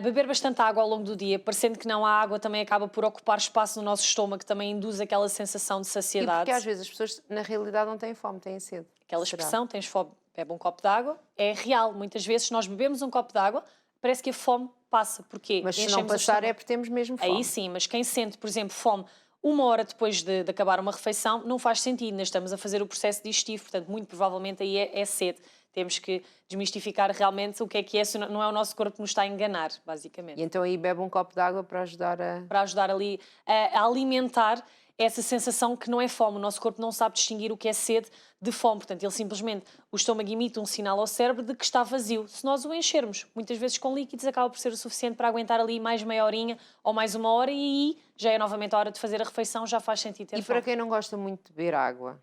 Beber bastante água ao longo do dia, parecendo que não, a água também acaba por ocupar espaço no nosso estômago, também induz aquela sensação de saciedade. E porque às vezes as pessoas, na realidade, não têm fome, têm sede. Aquela expressão, tens fome, bebe um copo de água, é real. Muitas vezes nós bebemos um copo de água, parece que a fome passa. Porquê? Mas se não passar é porque temos mesmo fome. Aí sim, mas quem sente, por exemplo, fome 1 hora depois de acabar uma refeição, não faz sentido, nós estamos a fazer o processo digestivo, portanto, muito provavelmente aí é sede. Temos que desmistificar realmente o que é, se não é o nosso corpo que nos está a enganar, basicamente. E então aí bebe um copo de água para ajudar a... Para ajudar ali a alimentar essa sensação que não é fome. O nosso corpo não sabe distinguir o que é sede de fome. Portanto, ele simplesmente, o estômago emite um sinal ao cérebro de que está vazio. Se nós o enchermos, muitas vezes com líquidos, acaba por ser o suficiente para aguentar ali mais meia horinha ou mais 1 hora e aí já é novamente a hora de fazer a refeição, já faz sentido ter fome. E para quem não gosta muito de beber água?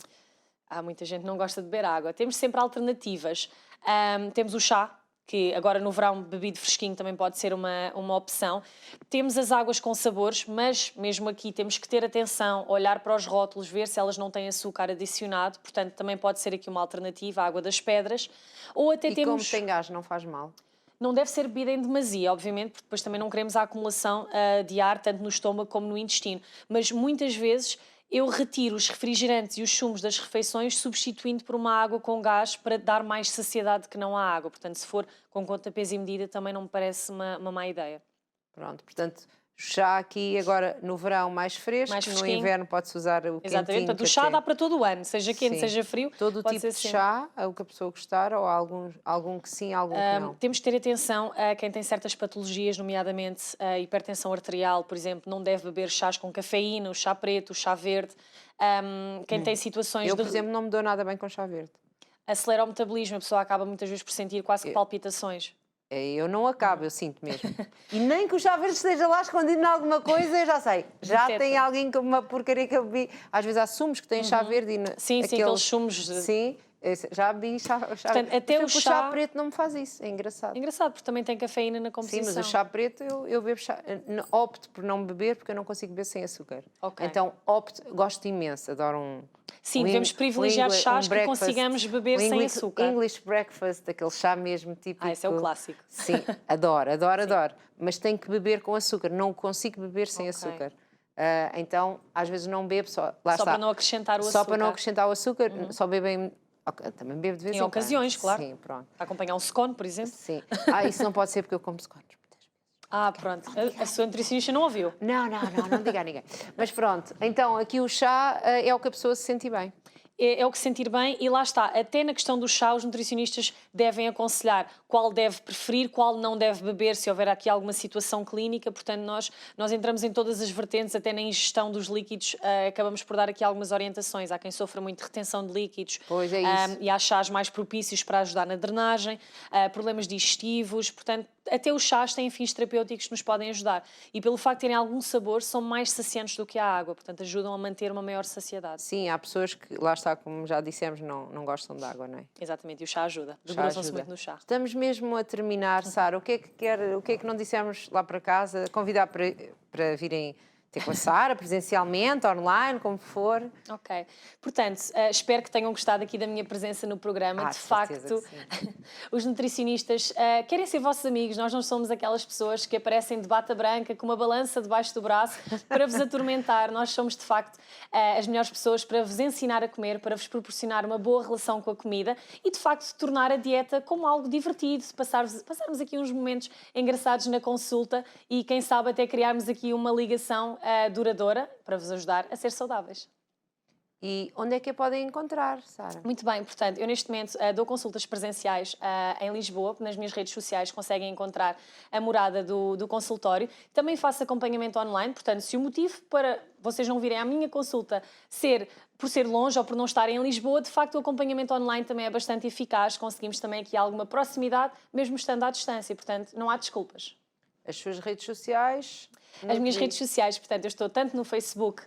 Há muita gente que não gosta de beber água. Temos sempre alternativas. Temos o chá, que agora no verão bebido fresquinho também pode ser uma opção. Temos as águas com sabores, mas mesmo aqui temos que ter atenção, olhar para os rótulos, ver se elas não têm açúcar adicionado, portanto também pode ser aqui uma alternativa, a água das pedras. Ou até E como tem gás, não faz mal? Não deve ser bebida em demasia, obviamente, porque depois também não queremos a acumulação de ar, tanto no estômago como no intestino. Mas muitas vezes eu retiro os refrigerantes e os sumos das refeições, substituindo por uma água com gás para dar mais saciedade que não a água. Portanto, se for com conta, peso e medida, também não me parece uma má ideia. Pronto, portanto, chá aqui agora no verão mais fresco, no inverno pode-se usar o quentinho. Exatamente, portanto, o chá dá para todo o ano, seja quente, Sim. seja frio. Todo o tipo de chá, o que a pessoa gostar, ou algum que sim, algum que não? Temos de ter atenção a quem tem certas patologias, nomeadamente a hipertensão arterial, por exemplo, não deve beber chás com cafeína, o chá preto, o chá verde. Quem tem situações por exemplo, não me dou nada bem com chá verde. Acelera o metabolismo, a pessoa acaba muitas vezes por sentir quase que palpitações. Eu não acabo, eu sinto mesmo. E nem que o chá verde esteja lá escondido em alguma coisa, eu já sei. Já tem alguém com uma porcaria que eu bebi. Às vezes há sumos que têm chá verde e... Sim, aqueles sumos... Sim, já bebi chá Portanto, até o chá preto não me faz isso, é engraçado. É engraçado, porque também tem cafeína na composição. Sim, mas o chá preto eu bebo chá... Opto por não beber porque eu não consigo beber sem açúcar. Okay. Então, gosto imenso, adoro Sim, devemos privilegiar chás que consigamos beber sem açúcar. English breakfast, aquele chá mesmo típico. Esse é o clássico. Sim, adoro. Mas tenho que beber com açúcar, não consigo beber sem açúcar. Então, às vezes não bebo só. Para não acrescentar o açúcar. Só para não acrescentar o açúcar, só bebo também bebo de vez em quando. Em ocasiões, claro. Sim, pronto. Para acompanhar um scone, por exemplo. Sim. Isso não pode ser porque eu como scones. Pronto. A sua nutricionista não ouviu? Não diga a ninguém. Mas pronto, então aqui o chá é o que a pessoa se sente bem. É o que sentir bem e lá está, até na questão do chá os nutricionistas devem aconselhar qual deve preferir, qual não deve beber se houver aqui alguma situação clínica, portanto nós entramos em todas as vertentes, até na ingestão dos líquidos, acabamos por dar aqui algumas orientações. Há quem sofra muito de retenção de líquidos. Pois é isso. E há chás mais propícios para ajudar na drenagem, problemas digestivos, portanto até os chás têm fins terapêuticos que nos podem ajudar e pelo facto de terem algum sabor são mais saciantes do que a água, portanto ajudam a manter uma maior saciedade. Sim, há pessoas que, lá está, como já dissemos, não gostam de água, não é? Exatamente, e o chá ajuda, debruçam-se muito no chá. Estamos mesmo a terminar, Sara, o que é que não dissemos lá para casa? Convidar para virem ter com a Sara, presencialmente, online, como for. Ok. Portanto, espero que tenham gostado aqui da minha presença no programa. De facto, os nutricionistas querem ser vossos amigos. Nós não somos aquelas pessoas que aparecem de bata branca com uma balança debaixo do braço para vos atormentar. Nós somos, de facto, as melhores pessoas para vos ensinar a comer, para vos proporcionar uma boa relação com a comida e, de facto, tornar a dieta como algo divertido, passarmos aqui uns momentos engraçados na consulta e, quem sabe, até criarmos aqui uma ligação duradoura para vos ajudar a ser saudáveis. E onde é que a podem encontrar, Sara? Muito bem, portanto, eu neste momento dou consultas presenciais em Lisboa, nas minhas redes sociais conseguem encontrar a morada do consultório. Também faço acompanhamento online, portanto, se o motivo para vocês não virem à minha consulta por ser longe ou por não estarem em Lisboa, de facto o acompanhamento online também é bastante eficaz, conseguimos também aqui alguma proximidade, mesmo estando à distância, portanto, não há desculpas. As suas redes sociais? As minhas redes sociais, portanto, eu estou tanto no Facebook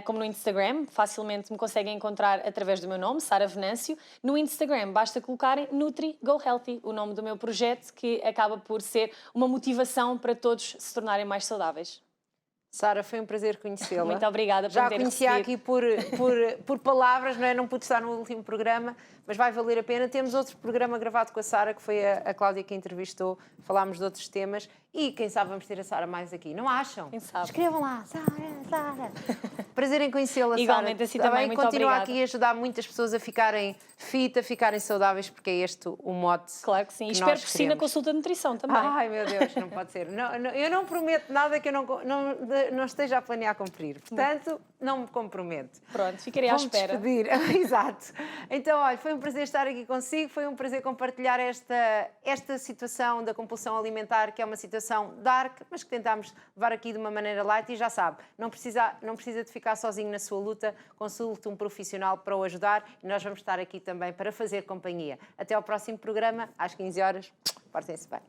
como no Instagram, facilmente me conseguem encontrar através do meu nome, Sara Venâncio. No Instagram basta colocarem Nutri Go Healthy, o nome do meu projeto, que acaba por ser uma motivação para todos se tornarem mais saudáveis. Sara, foi um prazer conhecê-la. Muito obrigada por Já me ter conhecia recebido. aqui por palavras, não é? Não pude estar no último programa, mas vai valer a pena. Temos outro programa gravado com a Sara, que foi a Cláudia que entrevistou. Falámos de outros temas e quem sabe vamos ter a Sara mais aqui. Não acham? Quem sabe? Escrevam lá, Sara. Prazer em conhecê-la, Sara. Igualmente, assim também, muito Continua obrigada. aqui a ajudar muitas pessoas a ficarem fit, a ficarem saudáveis, porque é este o mote. Claro que sim. E espero que sim na consulta de nutrição também. Ai, meu Deus, não pode ser. Eu não prometo nada que eu não esteja a planear cumprir. Portanto, não me comprometo. Pronto, ficarei à espera. Despedir. Exato. Então, olha, foi um prazer estar aqui consigo, foi um prazer compartilhar esta situação da compulsão alimentar, que é uma situação dark, mas que tentámos levar aqui de uma maneira light e já sabe, não precisa de ficar sozinho na sua luta, consulte um profissional para o ajudar e nós vamos estar aqui também para fazer companhia. Até ao próximo programa, às 15 horas. Portem-se bem.